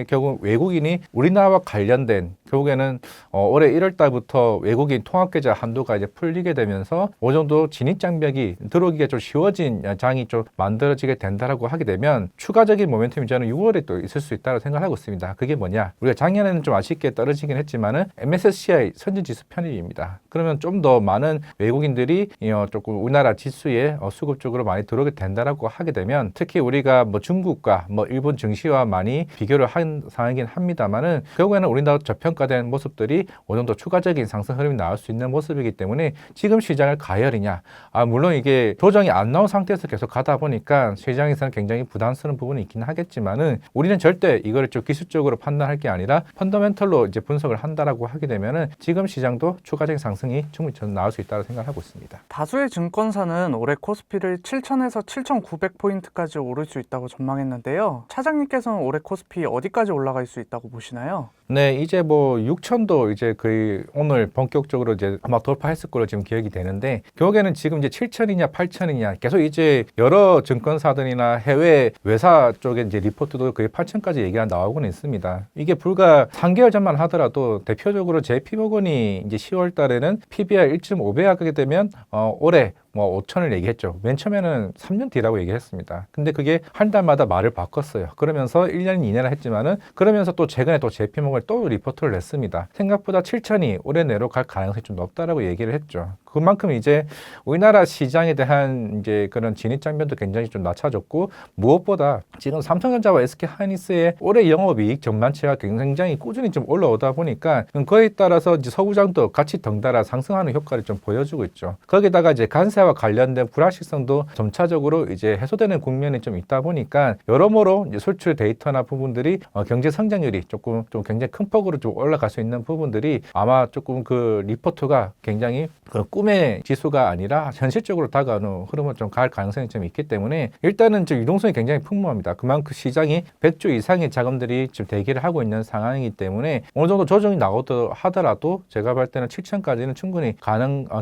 결국 외국인이 우리나라와 관련된 결국에는 올해 1월 달부터 외국인 통합계좌 한도가 이제 풀리게 되면서 어느 정도 진입 장벽이 들어오기가 좀 쉬워진 장이 좀 만들어지게 된다라고 하게 되면 추가적인 모멘텀이 저는 6월에 또 있을 수 있다고 생각하고 있습니다. 그게 뭐냐? 우리가 작년에는 좀 아쉽게 떨어지긴 했지만은 MSCI 선진지수 편입입니다. 그러면 좀 더 많은 외국인들이 조금 우리나라 지수에 수급적으로 많이 들어오게 된다라고 하게 되면 특히 우리가 뭐 중국과 뭐 일본 증시와 많이 비교를 한 상황이긴 합니다만은 결국에는 우리나라 저평가된 모습들이 어느 정도 추가적인 상승 흐름이 나올 수 있는 모습이기 때문에 지금 시장을 가열이냐? 물론 이게 조정이 안 나온 상태에서 계속 가다 보니까 시장에서는 굉장히 부담스러운 부분이 있긴 하겠지만은 우리는 절대 이거를 좀 기술적으로 판단할 게 아니라 펀더멘털로 이제 분석을 한다라고 하게 되면은 지금 시장도 추가적인 상승이 충분히 저는 나올 수 있다고 생각하고 있습니다. 다수의 증권사는 올해 코스피를 7,000에서 7,900포인트까지 오를 수 있다고 전망했는데요. 차장님께서는 올해 코스피 어디까지 올라갈 수 있다고 보시나요? 네, 이제 뭐 6천도 이제 거의 오늘 본격적으로 이제 아마 돌파했을 걸로 지금 기억이 되는데 결국에는 지금 이제 7천이냐 8천이냐 계속 이제 여러 증권사들이나 해외 외사 쪽에 이제 리포트도 거의 8천까지 얘기가 나오고는 있습니다. 이게 불과 3개월 전만 하더라도 대표적으로 JP모건이 이제 10월 달에는 PBR 1.5배 하게 되면 올해 뭐 5천을 얘기했죠. 맨 처음에는 3년 뒤라고 얘기했습니다. 근데 그게 한 달마다 말을 바꿨어요. 그러면서 1년 이내라 했지만은 그러면서 또 최근에 또 JP모건이 또 리포트를 냈습니다. 생각보다 7천이 올해 내로 갈 가능성이 좀 높다라고 얘기를 했죠. 그만큼 이제 우리나라 시장에 대한 이제 그런 진입 장벽도 굉장히 좀 낮춰졌고 무엇보다 지금 삼성전자와 SK하이닉스의 올해 영업이익 전망치가 굉장히 꾸준히 좀 올라오다 보니까 그에 따라서 이제 서구장도 같이 덩달아 상승하는 효과를 좀 보여주고 있죠. 거기다가 이제 관세와 관련된 불확실성도 점차적으로 이제 해소되는 국면이 좀 있다 보니까 여러모로 이제 수출 데이터나 부분들이 경제 성장률이 조금 좀 굉장히 큰 폭으로 좀 올라갈 수 있는 부분들이 아마 조금 그 리포트가 굉장히 그 꿈의 지수가 아니라 현실적으로 다가오는 흐름을 좀 갈 가능성이 좀 있기 때문에 일단은 좀 유동성이 굉장히 풍부합니다. 그만큼 시장이 100조 이상의 자금들이 지금 대기를 하고 있는 상황이기 때문에 어느 정도 조정이 나오더 하더라도 제가 볼 때는 7천까지는 충분히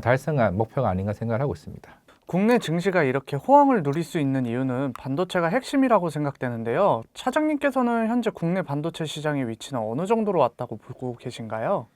달성한 목표가 아닌가 생각을 하고 있습니다. 국내 증시가 이렇게 호황을 누릴 수 있는 이유는 반도체가 핵심이라고 생각되는데요. 차장님께서는 현재 국내 반도체 시장의 위치는 어느 정도로 왔다고 보고 계신가요?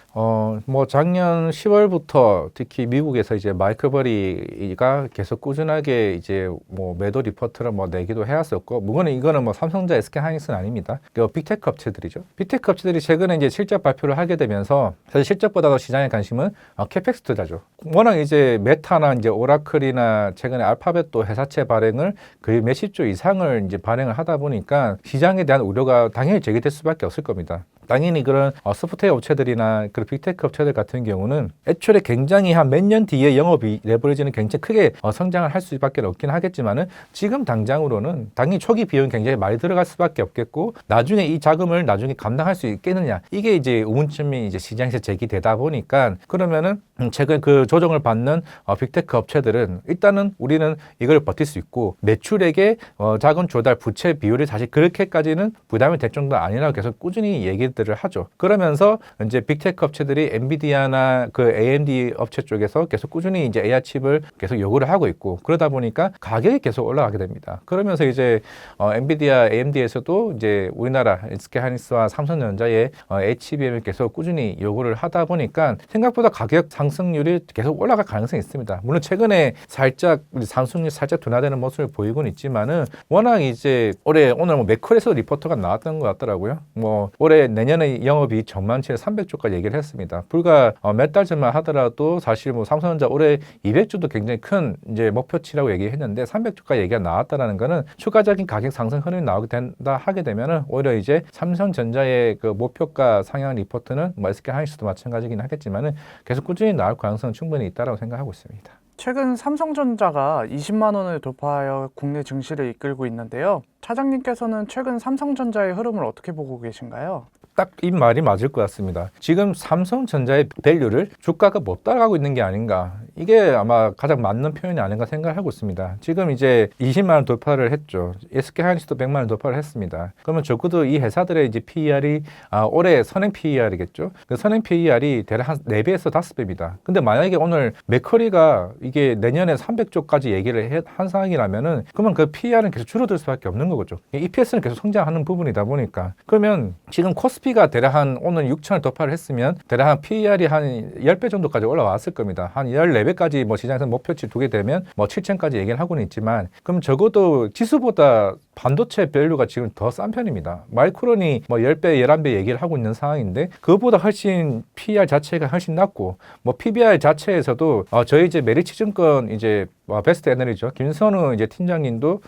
뭐 작년 10월부터 특히 미국에서 이제 마이클 버리가 계속 꾸준하게 이제 뭐 매도 리포트를 뭐 내기도 해왔었고, 이거는 뭐 삼성전자, SK하이닉스는 아닙니다. 그 빅테크 업체들이죠. 빅테크 업체들이 최근에 이제 실적 발표를 하게 되면서 사실 실적보다도 시장의 관심은 캐펙스 투자죠. 워낙 이제 메타나 이제 오라클이나 최근에 알파벳도 회사채 발행을 거의 몇십 조 이상을 이제 발행을 하다 보니까 시장에 대한 우려가 당연히 제기될 수밖에 없을 겁니다. 당연히 그런 소프트웨어 업체들이나 그런 빅테크 업체들 같은 경우는 애초에 굉장히 한 몇 년 뒤에 영업이 레버리지는 굉장히 크게 성장을 할 수밖에 없긴 하겠지만은 지금 당장으로는 당연히 초기 비용이 굉장히 많이 들어갈 수밖에 없겠고 나중에 이 자금을 나중에 감당할 수 있겠느냐 이게 이제 의문점이 이제 시장에서 제기되다 보니까 그러면은 최근 그 조정을 받는 빅테크 업체들은 일단은 우리는 이걸 버틸 수 있고 매출액의 자금 조달 부채 비율이 사실 그렇게까지는 부담이 될 정도는 아니라고 계속 꾸준히 얘기들을 하죠. 그러면서 이제 빅테크 업체들이 엔비디아나 그 AMD 업체 쪽에서 계속 꾸준히 이제 AI 칩을 계속 요구를 하고 있고 그러다 보니까 가격이 계속 올라가게 됩니다. 그러면서 이제 엔비디아 AMD에서도 이제 우리나라 SK하이닉스와 삼성전자의 HBM을 계속 꾸준히 요구를 하다 보니까 생각보다 가격 상승률이 계속 올라갈 가능성이 있습니다. 물론 최근에 살짝 상승률 살짝 둔화되는 모습을 보이고는 있지만은 워낙 이제 오늘 뭐 매클에서 리포트가 나왔던 것 같더라고요. 뭐 올해 내년에 영업이 전망치를 300조까지 얘기를 했습니다. 불과 몇 달 전만 하더라도 사실 뭐 삼성전자 올해 200조도 굉장히 큰 이제 목표치라고 얘기했는데 300조까지 얘기가 나왔다라는 거는 추가적인 가격 상승 흐름이 나오게 된다 하게 되면은 오히려 이제 삼성전자의 그 목표가 상향 리포트는 뭐 SK하이닉스도 마찬가지긴 하겠지만은 계속 꾸준히 나올 가능성은 충분히 있다라고 생각하고 있습니다. 최근 삼성전자가 20만 원을 돌파하여 국내 증시를 이끌고 있는데요. 차장님께서는 최근 삼성전자의 흐름을 어떻게 보고 계신가요? 딱 이 말이 맞을 것 같습니다. 지금 삼성전자의 밸류를 주가가 못 따라가고 있는 게 아닌가. 이게 아마 가장 맞는 표현이 아닌가 생각을 하고 있습니다. 지금 이제 20만 원 돌파를 했죠. SK하이닉스도 100만 원 돌파를 했습니다. 그러면 적어도 이 회사들의 이제 PER이 올해 선행 PER이겠죠. 그 선행 PER이 대략 한 4배에서 5배입니다. 근데 만약에 오늘 맥커리가 이게 내년에 300조까지 얘기를 한 상황이라면은 그러면 그 PER은 계속 줄어들 수밖에 없는 거죠. EPS는 계속 성장하는 부분이다 보니까. 그러면 지금 코스피가 대략 한 오늘 6천을 돌파를 했으면 대략 한 PER이 한 10배 정도까지 올라왔을 겁니다. 한 14배까지 뭐 시장에서 목표치 두게 되면 뭐 7천까지 얘기를 하고는 있지만 그럼 적어도 지수보다 반도체 밸류가 지금 더 싼 편입니다. 마이크론이 뭐 10배, 11배 얘기를 하고 있는 상황인데 그것보다 훨씬 PER 자체가 훨씬 낮고 뭐 PBR 자체에서도 저희 이제 메리츠증권 이제 베스트 애널리죠. 김선우 이제 팀장님도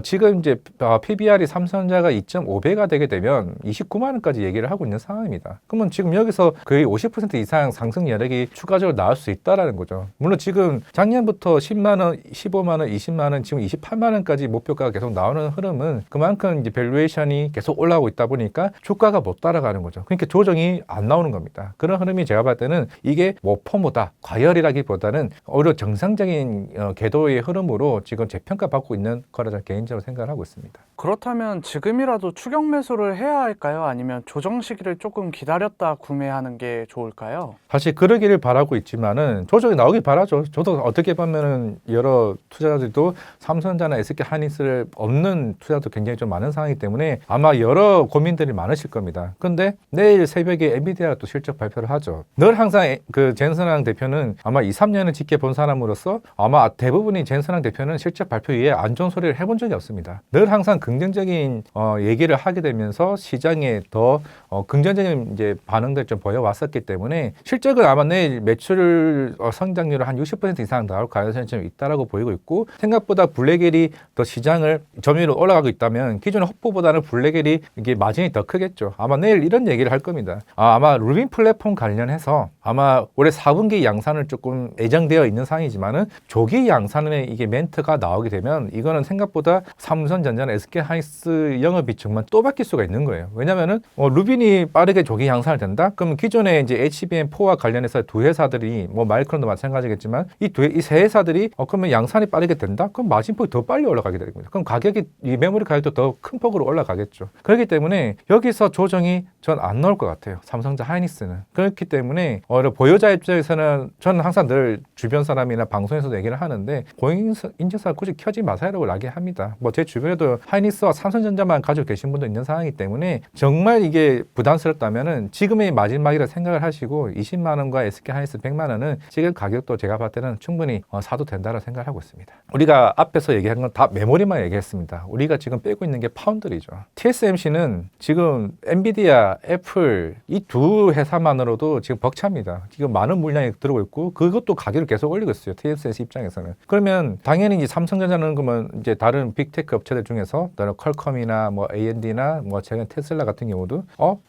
지금 이제 PBR이 삼성전자가 2.5배가 되게 되면 29만 원까지 얘기를 하고 있는 상황입니다. 그러면 지금 여기서 거의 50% 이상 상승 여력이 추가적으로 나올 수 있다라는 거죠. 물론 지금 작년부터 10만 원, 15만 원, 20만 원, 지금 28만 원까지 목표가가 계속 나오는 흐름은 그만큼 이제 밸류에이션이 계속 올라오고 있다 보니까 주가가 못 따라가는 거죠. 그러니까 조정이 안 나오는 겁니다. 그런 흐름이 제가 봤을 때는 이게 뭐 포모다, 과열이라기보다는 오히려 정상적인 궤도의 흐름으로 지금 재평가 받고 있는 거라 저는 개인적으로 생각을 하고 있습니다. 그렇다면 지금이라도 추격 매수를 해야 할까요? 아니면 조정 시기를 조금 기다렸다 구매하는 게 좋을까요? 사실 그러기를 바라고 있지만은 조정이 나오길 바라죠. 저도 어떻게 보면은 여러 투자자들도 삼성전자나 SK하이닉스를 없는 투자도 굉장히 좀 많은 상황이기 때문에 아마 여러 고민들이 많으실 겁니다. 근데 내일 새벽에 엔비디아가 또 실적 발표를 하죠. 늘 항상 그 젠슨왕 대표는 아마 2, 3년을 지켜본 사람으로서 아마 대부분이 젠슨왕 대표는 실적 발표 이후에 안 좋은 소리를 해본 적이 없습니다. 늘 항상 긍정적인 얘기를 하게 되면서 시장에 더 긍정적인 이제 반응들 좀 보여왔었기 때문에 실적은 아마 내일 매출 성장률을 한 60% 이상 나올 가능성이 좀 있다라고 보이고 있고 생각보다 블랙엘이 더 시장을 점유율로 올라가고 있다면 기존의 헛보보다는 블랙엘이 이게 마진이 더 크겠죠. 아마 내일 이런 얘기를 할 겁니다. 아마 루빈 플랫폼 관련해서 아마 올해 4분기 양산을 조금 예정되어 있는 상황이지만은 조기 양산의 이게 멘트가 나오게 되면 이거는 생각보다 삼성전자나 SK하이닉스 영업 비중만 또 바뀔 수가 있는 거예요. 왜냐면은 루빈이 빠르게 조기 양산을 된다? 그러면 기존에 이제 HBM4와 관련해서 두 회사들이 뭐 마이크론도 마찬가지겠지만 이 세 회사들이 그러면 양산이 빠르게 된다? 그럼 마진폭이 더 빨리 올라가게 됩니다. 그럼 가격이 이 메모리 가격도 더 큰 폭으로 올라가겠죠. 그렇기 때문에 여기서 조정이 전 안 나올 것 같아요. 삼성전자 하이닉스는. 그렇기 때문에 보유자 입장에서는 저는 항상 늘 주변 사람이나 방송에서도 얘기를 하는데 공인인증서 굳이 켜지 마세요라고 이야기합니다. 뭐 제 주변에도 하이닉스와 삼성전자만 가지고 계신 분도 있는 상황이기 때문에 정말 이게 부담스럽다면은 지금의 마지막이라 생각을 하시고 20만 원과 SK하이닉스 100만 원은 지금 가격도 제가 봤을 때는 충분히 사도 된다고 생각을 하고 있습니다. 우리가 앞에서 얘기한 건 다 메모리만 얘기했습니다. 우리가 지금 빼고 있는 게 파운드리죠. TSMC는 지금 엔비디아, 애플 이 두 회사만으로도 지금 벅찹니다. 지금 많은 물량이 들어오고 있고 그것도 가격을 계속 올리고 있어요. TSMC 입장에서는. 그러면 당연히 이제 삼성전자는 그러면 이제 다른 빅테크 업체들 중에서 다른 퀄컴이나 뭐 AMD나 뭐 최근 테슬라 같은 경우도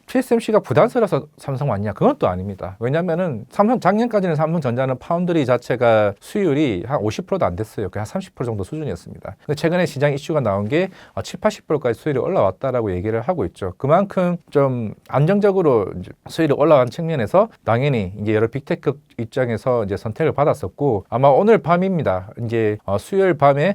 TSMC가 부담스러워서 삼성 왔냐? 그건 또 아닙니다. 왜냐면은 작년까지는 삼성전자는 파운드리 자체가 수율이 한 50%도 안 됐어요. 그냥 한 30% 정도 수준이었습니다. 근데 최근에 시장 이슈가 나온 게 7, 80%까지 수율이 올라왔다라고 얘기를 하고 있죠. 그만큼 좀 안정적으로 이제 수율이 올라간 측면에서 당연히 이제 여러 빅테크 입장에서 이제 선택을 받았었고 아마 오늘 밤입니다. 이제 수요일 밤에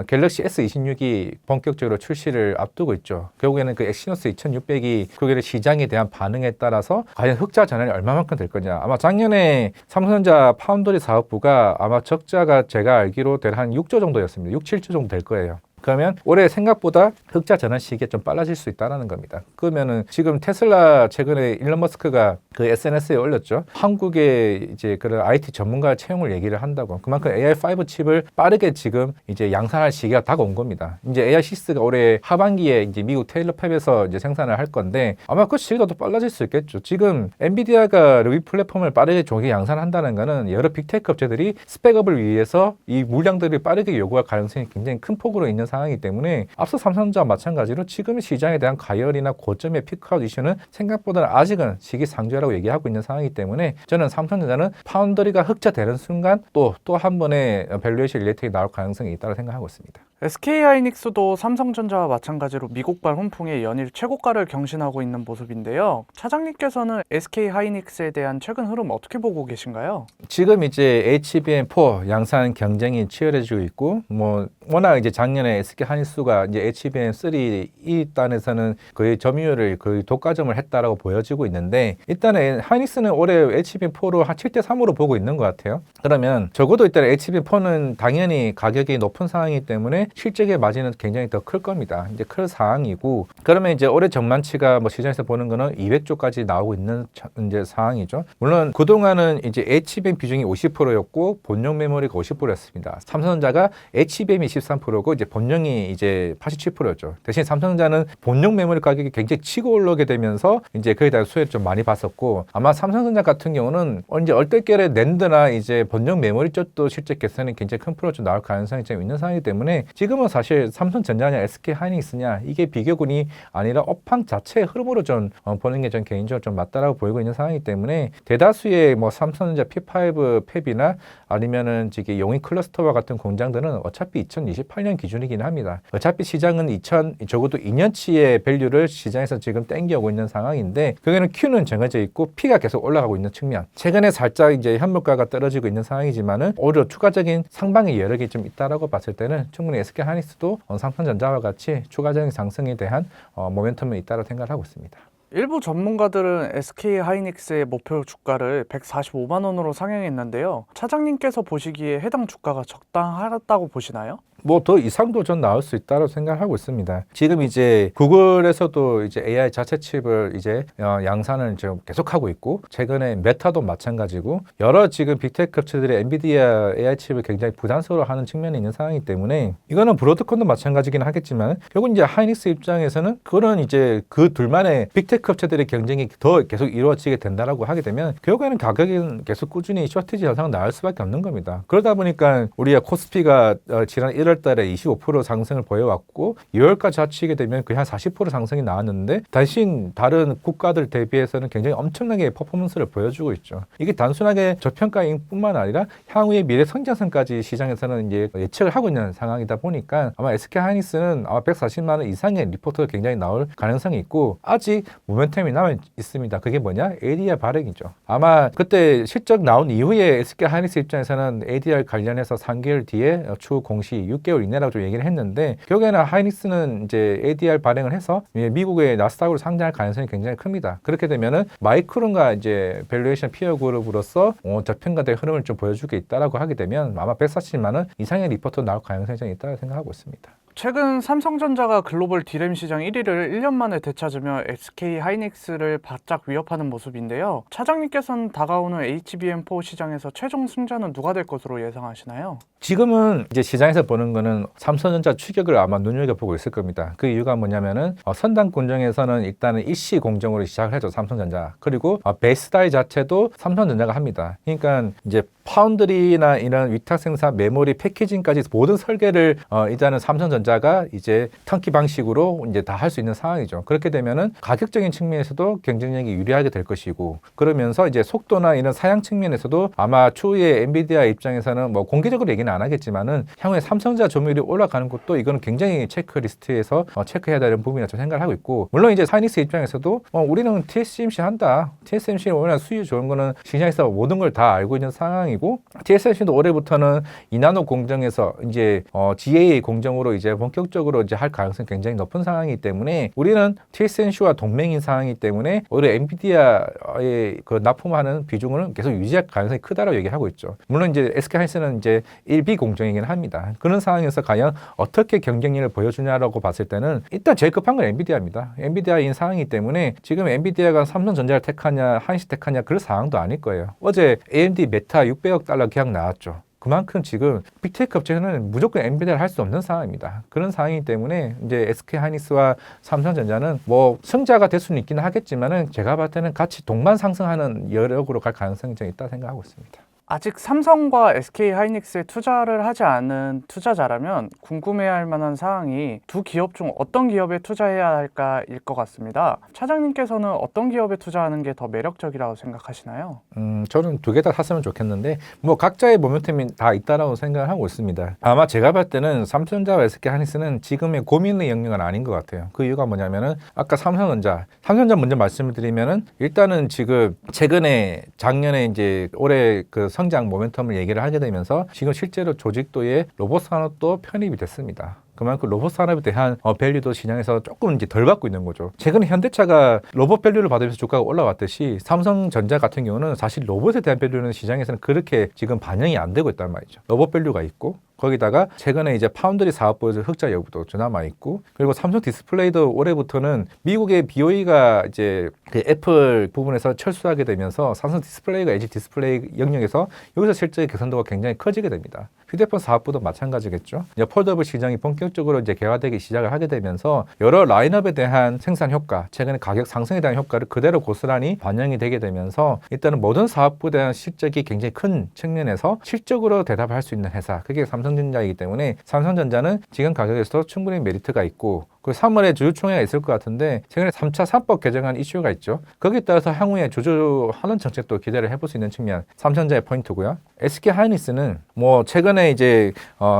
갤럭시 S26이 본격적으로 출시를 앞두고 있죠. 결국에는 그 엑시노스 2600이 그게 시장에 대한 반응에 따라서 과연 흑자 전환이 얼마만큼 될 거냐. 아마 작년에 삼성전자 파운드리 사업부가 아마 적자가 제가 알기로 대략 한 6조 정도였습니다. 6, 7조 정도 될 거예요. 그러면 올해 생각보다 흑자 전환 시기가 좀 빨라질 수 있다는 겁니다. 그러면은 지금 테슬라 최근에 일론 머스크가 그 SNS에 올렸죠. 한국의 이제 그런 IT 전문가 채용을 얘기를 한다고. 그만큼 AI5 칩을 빠르게 지금 이제 양산할 시기가 다가온 겁니다. 이제 AI6가 올해 하반기에 이제 미국 테일러 팹에서 이제 생산을 할 건데 아마 그 시기가 더 빨라질 수 있겠죠. 지금 엔비디아가 루비 플랫폼을 빠르게 조기 양산한다는 거는 여러 빅테크 업체들이 스펙업을 위해서 이 물량들이 빠르게 요구할 가능성이 굉장히 큰 폭으로 있는 상황이기 때문에 앞서 삼성전자와 마찬가지로 지금의 시장에 대한 가열이나 고점의 피크아웃 이슈는 생각보다는 아직은 시기상조라고 얘기하고 있는 상황이기 때문에 저는 삼성전자는 파운드리가 흑자되는 순간 또 한 번의 밸류에이션 릴레이트가 나올 가능성이 있다고 생각하고 있습니다. SK하이닉스도 삼성전자와 마찬가지로 미국발 훈풍의 연일 최고가를 경신하고 있는 모습인데요. 차장님께서는 SK하이닉스에 대한 최근 흐름 어떻게 보고 계신가요? 지금 이제 HBM4 양산 경쟁이 치열해지고 있고, 워낙 이제 작년에 SK 하이닉스가 이제 HBM3 이 단에서는 거의 점유율을 거의 독과점을 했다라고 보여지고 있는데, 일단은 하이닉스는 올해 HBM4로 한 7대3으로 보고 있는 것 같아요. 그러면 적어도 일단 HBM4는 당연히 가격이 높은 상황이기 때문에 실적의 마진은 굉장히 더 클 겁니다. 이제 클 상황이고, 그러면 이제 올해 전망치가 시장에서 보는 거는 200조까지 나오고 있는 이제 상황이죠. 물론 그동안은 이제 HBM 비중이 50%였고 본용 메모리가 50%였습니다. 삼성전자가 HBM이 13%고 이제 본용이 이제 87%였죠. 대신 삼성전자는 본용 메모리 가격이 굉장히 치고 올라오게 되면서 이제 거기에 대한 수혜를 좀 많이 봤었고, 아마 삼성전자 같은 경우는 이제 얼떨결에 낸드나 이제 본용 메모리 쪽도 실적 개선이 굉장히 큰 프로 좀 나올 가능성이 좀 있는 상황이기 때문에 지금은 사실 삼성전자냐 SK 하이닉스냐 이게 비교군이 아니라 업황 자체의 흐름으로 좀 보는 게 전 개인적으로 좀 맞다라고 보이고 있는 상황이기 때문에 대다수의 삼성전자 P5 팹이나 아니면은 지금 용인 클러스터와 같은 공장들은 어차피 2028년 기준이긴 합니다. 어차피 시장은 적어도 2년치의 밸류를 시장에서 지금 땡겨오고 있는 상황인데, 그게는 Q는 정해져 있고 P가 계속 올라가고 있는 측면. 최근에 살짝 이제 현물가가 떨어지고 있는 상황이지만은 오히려 추가적인 상방의 여력이 좀 있다라고 봤을 때는 충분히 SK 하이닉스도 삼성전자와 같이 추가적인 상승에 대한 모멘텀이 있다고 생각을 하고 있습니다. 일부 전문가들은 SK하이닉스의 목표 주가를 145만 원으로 상향했는데요. 차장님께서 보시기에 해당 주가가 적당하다고 보시나요? 더 이상도 전 나올 수 있다고 생각하고 있습니다. 지금 이제 구글에서도 이제 AI 자체 칩을 이제 양산을 지금 계속하고 있고, 최근에 메타도 마찬가지고 여러 지금 빅테크 업체들이 엔비디아 AI 칩을 굉장히 부담스러워하는 측면이 있는 상황이기 때문에, 이거는 브로드컴도 마찬가지긴 하겠지만 결국 이제 하이닉스 입장에서는 그런 이제 그 둘만의 빅테크 업체들의 경쟁이 더 계속 이루어지게 된다라고 하게 되면 결국에는 가격은 계속 꾸준히 쇼티지 현상은 나올 수밖에 없는 겁니다. 그러다 보니까 우리가 코스피가 지난 1월 달에 25% 상승을 보여왔고 2월까지 합치게 되면 거의 한 40% 상승이 나왔는데, 대신 다른 국가들 대비해서는 굉장히 엄청나게 퍼포먼스를 보여주고 있죠. 이게 단순하게 저평가인 뿐만 아니라 향후의 미래 성장성까지 시장에서는 이제 예측을 하고 있는 상황이다 보니까 아마 SK 하이닉스는 아마 140만 원 이상의 리포트가 굉장히 나올 가능성이 있고, 아직 모멘텀이 남아 있습니다. 그게 뭐냐? ADR 발행이죠. 아마 그때 실적 나온 이후에 SK 하이닉스 입장에서는 ADR 관련해서 3개월 뒤에 추후 공시 6개월 이내라고 좀 얘기를 했는데, 결국에는 하이닉스는 이제 ADR 발행을 해서 미국의 나스닥으로 상장할 가능성이 굉장히 큽니다. 그렇게 되면은 마이크론과 이제 밸류에이션 피어 그룹으로서 저평가된 흐름을 좀 보여주게 있다라고 하게 되면 아마 140만 원 이상의 리포트 나올 가능성이 좀 있다고 생각하고 있습니다. 최근 삼성전자가 글로벌 D램 시장 1위를 1년 만에 되찾으며 SK하이닉스를 바짝 위협하는 모습인데요. 차장님께서는 다가오는 HBM4 시장에서 최종 승자는 누가 될 것으로 예상하시나요? 지금은 이제 시장에서 보는 거는 삼성전자 추격을 아마 눈여겨보고 있을 겁니다. 그 이유가 뭐냐면은 선단 공정에서는 일단은 일시 공정으로 시작을 해줘, 삼성전자. 그리고 베이스다이 자체도 삼성전자가 합니다. 그러니까 이제 파운드리나 이런 위탁 생산, 메모리, 패키징까지 모든 설계를 일단은 삼성전자가 이제 턴키 방식으로 이제 다 할 수 있는 상황이죠. 그렇게 되면은 가격적인 측면에서도 경쟁력이 유리하게 될 것이고, 그러면서 이제 속도나 이런 사양 측면에서도 아마 추후에 엔비디아 입장에서는 공개적으로 얘기는 안 하겠지만은 향후에 삼성전자 점유율이 올라가는 것도 이거는 굉장히 체크리스트에서 체크해야 되는 부분이라고 생각을 하고 있고, 물론 이제 하이닉스 입장에서도 우리는 TSMC 한다. TSMC는 워낙 수율 좋은 거는 시장에서 모든 걸 다 알고 있는 상황이고, TSMC도 올해부터는 2나노 공정에서 이제 GAA 공정으로 이제 본격적으로 이제 할 가능성이 굉장히 높은 상황이기 때문에 우리는 TSMC와 동맹인 상황이기 때문에 오히려 엔비디아의 그 납품하는 비중을 계속 유지할 가능성이 크다라고 얘기하고 있죠. 물론 이제 SK하이닉스는 이제 1B 공정이긴 합니다. 그런 상황에서 과연 어떻게 경쟁력을 보여주냐라고 봤을 때는 일단 제일 급한 건 엔비디아입니다. 엔비디아인 상황이기 때문에 지금 엔비디아가 삼성전자를 택하냐 하이닉스 택하냐 그런 상황도 아닐 거예요. 어제 AMD 메타 600억 달러 계약 나왔죠. 그만큼 지금 빅테크 업체는 무조건 엔비디아를 할 수 없는 상황입니다. 그런 상황이기 때문에 이제 SK 하이닉스와 삼성전자는 승자가 될 수는 있기는 하겠지만은 제가 봤을 때는 같이 동반 상승하는 여력으로 갈 가능성이 좀 있다 생각하고 있습니다. 아직 삼성과 SK 하이닉스에 투자를 하지 않은 투자자라면 궁금해할 만한 사항이 두 기업 중 어떤 기업에 투자해야 할까일 것 같습니다. 차장님께서는 어떤 기업에 투자하는 게 더 매력적이라고 생각하시나요? 저는 두 개 다 샀으면 좋겠는데 뭐 각자의 모멘텀이 다 있다라고 생각을 하고 있습니다. 아마 제가 봤을 때는 삼성전자와 SK 하이닉스는 지금의 고민의 영역은 아닌 것 같아요. 그 이유가 뭐냐면은 아까 삼성전자 먼저 말씀을 드리면은 일단은 지금 최근에 작년에 이제 올해 그 성장 모멘텀을 얘기를 하게 되면서 지금 실제로 조직도에 로봇 산업도 편입이 됐습니다. 그만큼 로봇 산업에 대한 밸류도 시장에서 조금 이제 덜 받고 있는 거죠. 최근에 현대차가 로봇 밸류를 받으면서 주가가 올라왔듯이 삼성전자 같은 경우는 사실 로봇에 대한 밸류는 시장에서는 그렇게 지금 반영이 안 되고 있단 말이죠. 로봇 밸류가 있고 거기다가 최근에 이제 파운드리 사업 보여준 흑자 여부도 남아 있고 그리고 삼성 디스플레이도 올해부터는 미국의 BOE가 이제 그 애플 부분에서 철수하게 되면서 삼성 디스플레이가 LG 디스플레이 영역에서 여기서 실제 개선도가 굉장히 커지게 됩니다. 휴대폰 사업부도 마찬가지겠죠. 이제 폴더블 시장이 본격적으로 이제 개화되기 시작을 하게 되면서 여러 라인업에 대한 생산 효과, 최근에 가격 상승에 대한 효과를 그대로 고스란히 반영이 되게 되면서 일단은 모든 사업부에 대한 실적이 굉장히 큰 측면에서 실적으로 대답할 수 있는 회사, 그게 삼성전자이기 때문에 삼성전자는 지금 가격에서도 충분히 메리트가 있고 그 3월에 주주총회가 있을 것 같은데 최근에 3차 3법 개정안 이슈가 있죠. 거기에 따라서 향후에 주주하는 정책도 기대를 해볼 수 있는 측면 삼성전자의 포인트고요. SK 하이닉스는 뭐 최근에 이제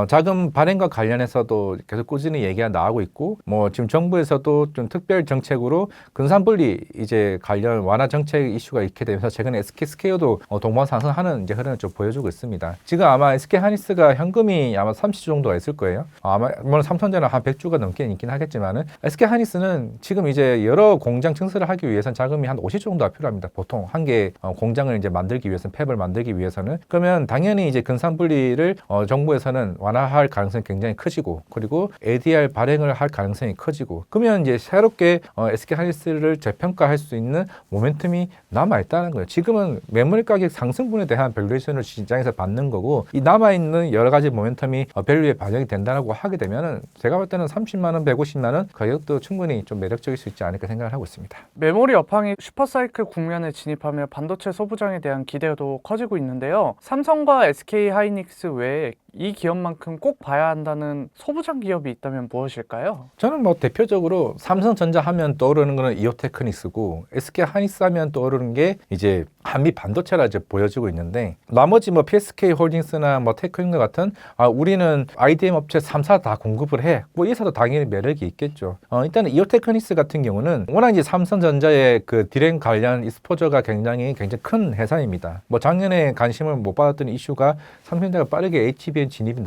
자금 발행과 관련해서도 계속 꾸준히 얘기가 나오고 있고 뭐 지금 정부에서도 좀 특별 정책으로 근산분리 이제 관련 완화 정책 이슈가 있게 되면서 최근에 SK 스퀘어도 동반 상승하는 이제 흐름을 좀 보여주고 있습니다. 지금 아마 SK 하이닉스가 현금이 아마 30주 정도가 있을 거예요. 아마 물론 삼성전자는 한 100주가 넘게 있긴 하겠지만은 SK 하이닉스는 지금 이제 여러 공장 증설을 하기 위해서는 자금이 한 50조 정도가 필요합니다. 보통 한 개 공장을 이제 만들기 위해서는 팹을 만들기 위해서는 그러면 당연히 이제 근산분리를 정부에서는 완화할 가능성이 굉장히 커지고 그리고 ADR 발행을 할 가능성이 커지고 그러면 이제 새롭게 SK 하이닉스를 재평가할 수 있는 모멘텀이 남아 있다는 거예요. 지금은 매물 가격 상승분에 대한 밸류에이션을 시장에서 받는 거고 이 남아 있는 여러 가지 모멘텀이 밸류에 반영이 된다고 하게 되면은 제가 볼 때는 30만 원, 150만 원 가격도 충분히 좀 매력적일 수 있지 않을까 생각을 하고 있습니다. 메모리 업황이 슈퍼사이클 국면에 진입하며 반도체 소부장에 대한 기대도 커지고 있는데요. 삼성과 SK 하이닉스 외에 이 기업만큼 꼭 봐야 한다는 소부장 기업이 있다면 무엇일까요? 저는 뭐 대표적으로 삼성전자 하면 떠오르는 거는 이오테크닉스고 SK 하이닉스 하면 떠오르는 게 이제 한미 반도체라 이제 보여지고 있는데 나머지 뭐 PSK 홀딩스나 뭐 테크닉과 같은 우리는 IDM 업체 3사 다 공급을 해. 뭐 이 회사도 당연히 매력이 있겠죠. 일단은 이오테크닉스 같은 경우는 워낙 이제 삼성전자의 그 디램 관련 익스포저가 굉장히 큰 회사입니다. 뭐 작년에 관심을 못 받았던 이슈가 삼성전자가 빠르게 HBM 진입이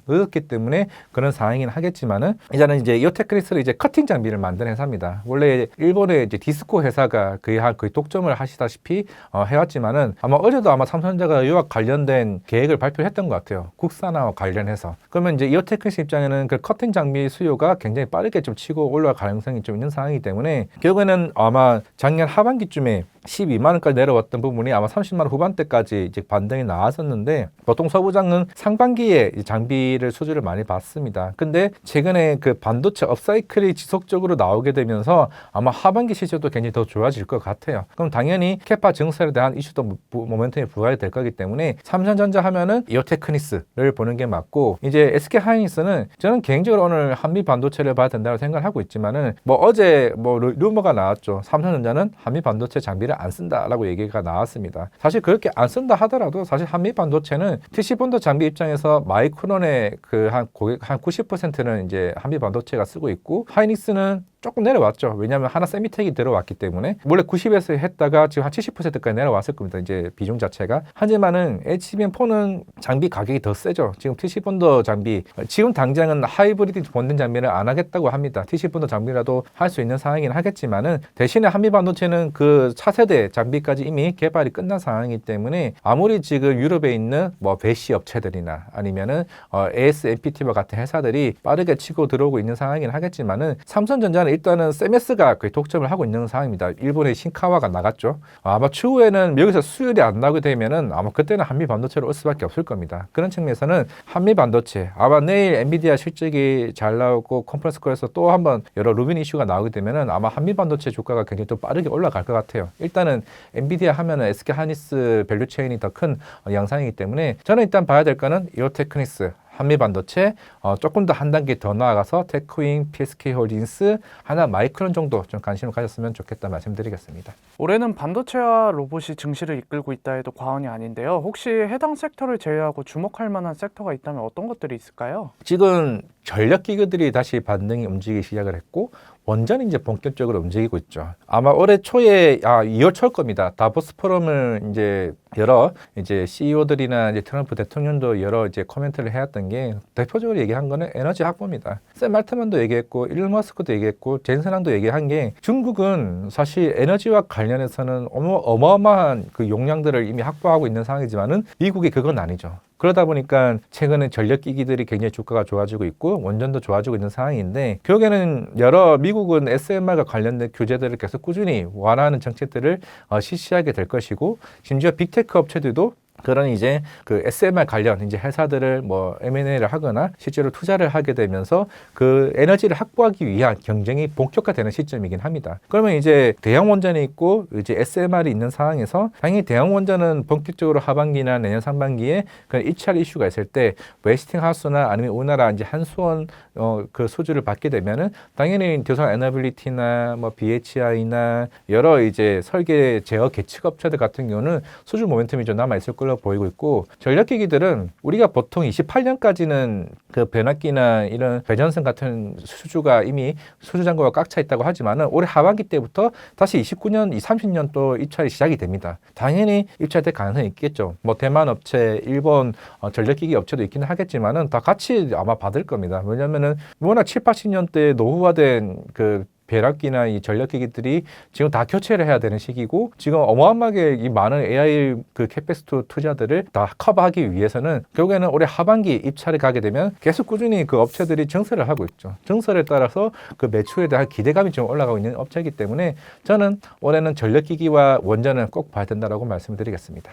늦었기 때문에 그런 상황이긴 하겠지만은 이제는 이제 이오테크닉스를 이제 커팅 장비를 만드는 회사입니다. 원래 일본의 이제 디스코 회사가 거의 독점을 하시다시피 해왔지만은 아마 어제도 아마 삼성전자가 유학 관련된 계획을 발표했던 것 같아요. 국산화와 관련해서. 그러면 이제 이오테크닉스 입장에는 그 커팅 장비 수요가 굉장히 빠르게 좀 치고 올라갈 가능성이 좀 있는 상황이기 때문에 결국에는 아마 작년 하반기쯤에 12만 원까지 내려왔던 부분이 아마 30만 원 후반대까지 이제 반등이 나왔었는데 보통 소부장은 상반기에 장비를 수주를 많이 받습니다. 근데 최근에 그 반도체 업사이클이 지속적으로 나오게 되면서 아마 하반기 시세도 굉장히 더 좋아질 것 같아요. 그럼 당연히 캐파 증설에 대한 이슈도 모멘텀이 부각이 될 거기 때문에 삼성전자 하면은 이오테크닉스를 보는 게 맞고 이제 SK 하이닉스는 저는 개인적으로 오늘 한미 반도체를 봐야 된다고 생각을 하고 있지만은 뭐 어제 뭐 루머가 나왔죠. 삼성전자는 한미 반도체 장비를 안 쓴다라고 얘기가 나왔습니다. 사실 그렇게 안 쓴다 하더라도 사실 한미 반도체는 TC본드 장비 입장에서 마이크론의 그 한 90%는 이제 한미 반도체가 쓰고 있고 하이닉스는 조금 내려왔죠. 왜냐하면 하나 세미텍이 들어왔기 때문에 원래 90에서 했다가 지금 한 70%까지 내려왔을 겁니다. 이제 비중 자체가. 하지만은 HBM4는 장비 가격이 더 세죠. 지금 TC본드 장비 지금 당장은 하이브리드 본드 장비를 안 하겠다고 합니다. TC본드 장비라도 할 수 있는 상황이긴 하겠지만은 대신에 한미 반도체는 그 차세대 장비까지 이미 개발이 끝난 상황이기 때문에 아무리 지금 유럽에 있는 뭐 배시 업체들이나 아니면은 ASMPT와 같은 회사들이 빠르게 치고 들어오고 있는 상황이긴 하겠지만은 삼성전자는 일단은 세메스가 거의 독점을 하고 있는 상황입니다. 일본의 신카와가 나갔죠. 아마 추후에는 여기서 수율이 안 나게 되면은 아마 그때는 한미 반도체로 올 수밖에 없을 겁니다. 그런 측면에서는 한미 반도체 아마 내일 엔비디아 실적이 잘 나오고 컨퍼런스콜에서 또 한번 여러 루빈 이슈가 나오게 되면은 아마 한미 반도체 주가가 굉장히 또 빠르게 올라갈 것 같아요. 일단은 엔비디아 하면은 SK 하이닉스 밸류 체인이 더 큰 양상이기 때문에 저는 일단 봐야 될 거는 이오테크닉스, 한미 반도체, 조금 더 한 단계 더 나아가서 테크윙, PSK 홀딩스, 하나 마이크론 정도 좀 관심을 가졌으면 좋겠다 말씀드리겠습니다. 올해는 반도체와 로봇이 증시를 이끌고 있다 해도 과언이 아닌데요. 혹시 해당 섹터를 제외하고 주목할 만한 섹터가 있다면 어떤 것들이 있을까요? 지금 전력 기구들이 다시 반등이 움직이기 시작을 했고 원전이 이제 본격적으로 움직이고 있죠. 아마 올해 초에 2월 초일 겁니다. 다보스 포럼을 이제 여러 이제 CEO들이나 이제 트럼프 대통령도 여러 이제 코멘트를 해왔던 게 대표적으로 얘기한 거는 에너지 확보입니다. 샘 알트만도 얘기했고 일론 머스크도 얘기했고 젠슨왕도 얘기한 게 중국은 사실 에너지와 관련해서는 어마어마한 그 용량들을 이미 확보하고 있는 상황이지만은 미국이 그건 아니죠. 그러다 보니까 최근에 전력기기들이 굉장히 주가가 좋아지고 있고 원전도 좋아지고 있는 상황인데 결국에는 여러 미국은 SMR과 관련된 규제들을 계속 꾸준히 완화하는 정책들을 실시하게 될 것이고 심지어 빅테크 업체들도 그런 이제 그 SMR 관련 이제 회사들을 뭐 M&A를 하거나 실제로 투자를 하게 되면서 그 에너지를 확보하기 위한 경쟁이 본격화되는 시점이긴 합니다. 그러면 이제 대형 원전이 있고 이제 SMR이 있는 상황에서 당연히 대형 원전은 본격적으로 하반기나 내년 상반기에 그 입찰 이슈가 있을 때 웨스팅하우스나 아니면 우리나라 이제 한수원 그 수주를 받게 되면은 당연히 두산 에너빌리티나 뭐 BHI나 여러 이제 설계 제어 계측 업체들 같은 경우는 수주 모멘텀이 좀 남아 있을 걸로 보이고 있고 전력기기들은 우리가 보통 28년까지는 그 변압기나 이런 배전선 같은 수주가 이미 수주 잔고가 꽉 차 있다고 하지만은 올해 하반기 때부터 다시 29년, 30년 또 입찰이 시작이 됩니다. 당연히 입찰될 가능성이 있겠죠. 뭐 대만 업체, 일본 전력기기 업체도 있기는 하겠지만은 다 같이 아마 받을 겁니다. 왜냐면은 워낙 7, 80년대 노후화된 그 배락기나 이 전력기기들이 지금 다 교체를 해야 되는 시기고 지금 어마어마하게 이 많은 AI 그 캐패시티 투자들을 다 커버하기 위해서는 결국에는 올해 하반기 입찰에 가게 되면 계속 꾸준히 그 업체들이 증설을 하고 있죠. 증설에 따라서 그 매출에 대한 기대감이 좀 올라가고 있는 업체이기 때문에 저는 올해는 전력기기와 원전은 꼭 봐야 된다라고 말씀드리겠습니다.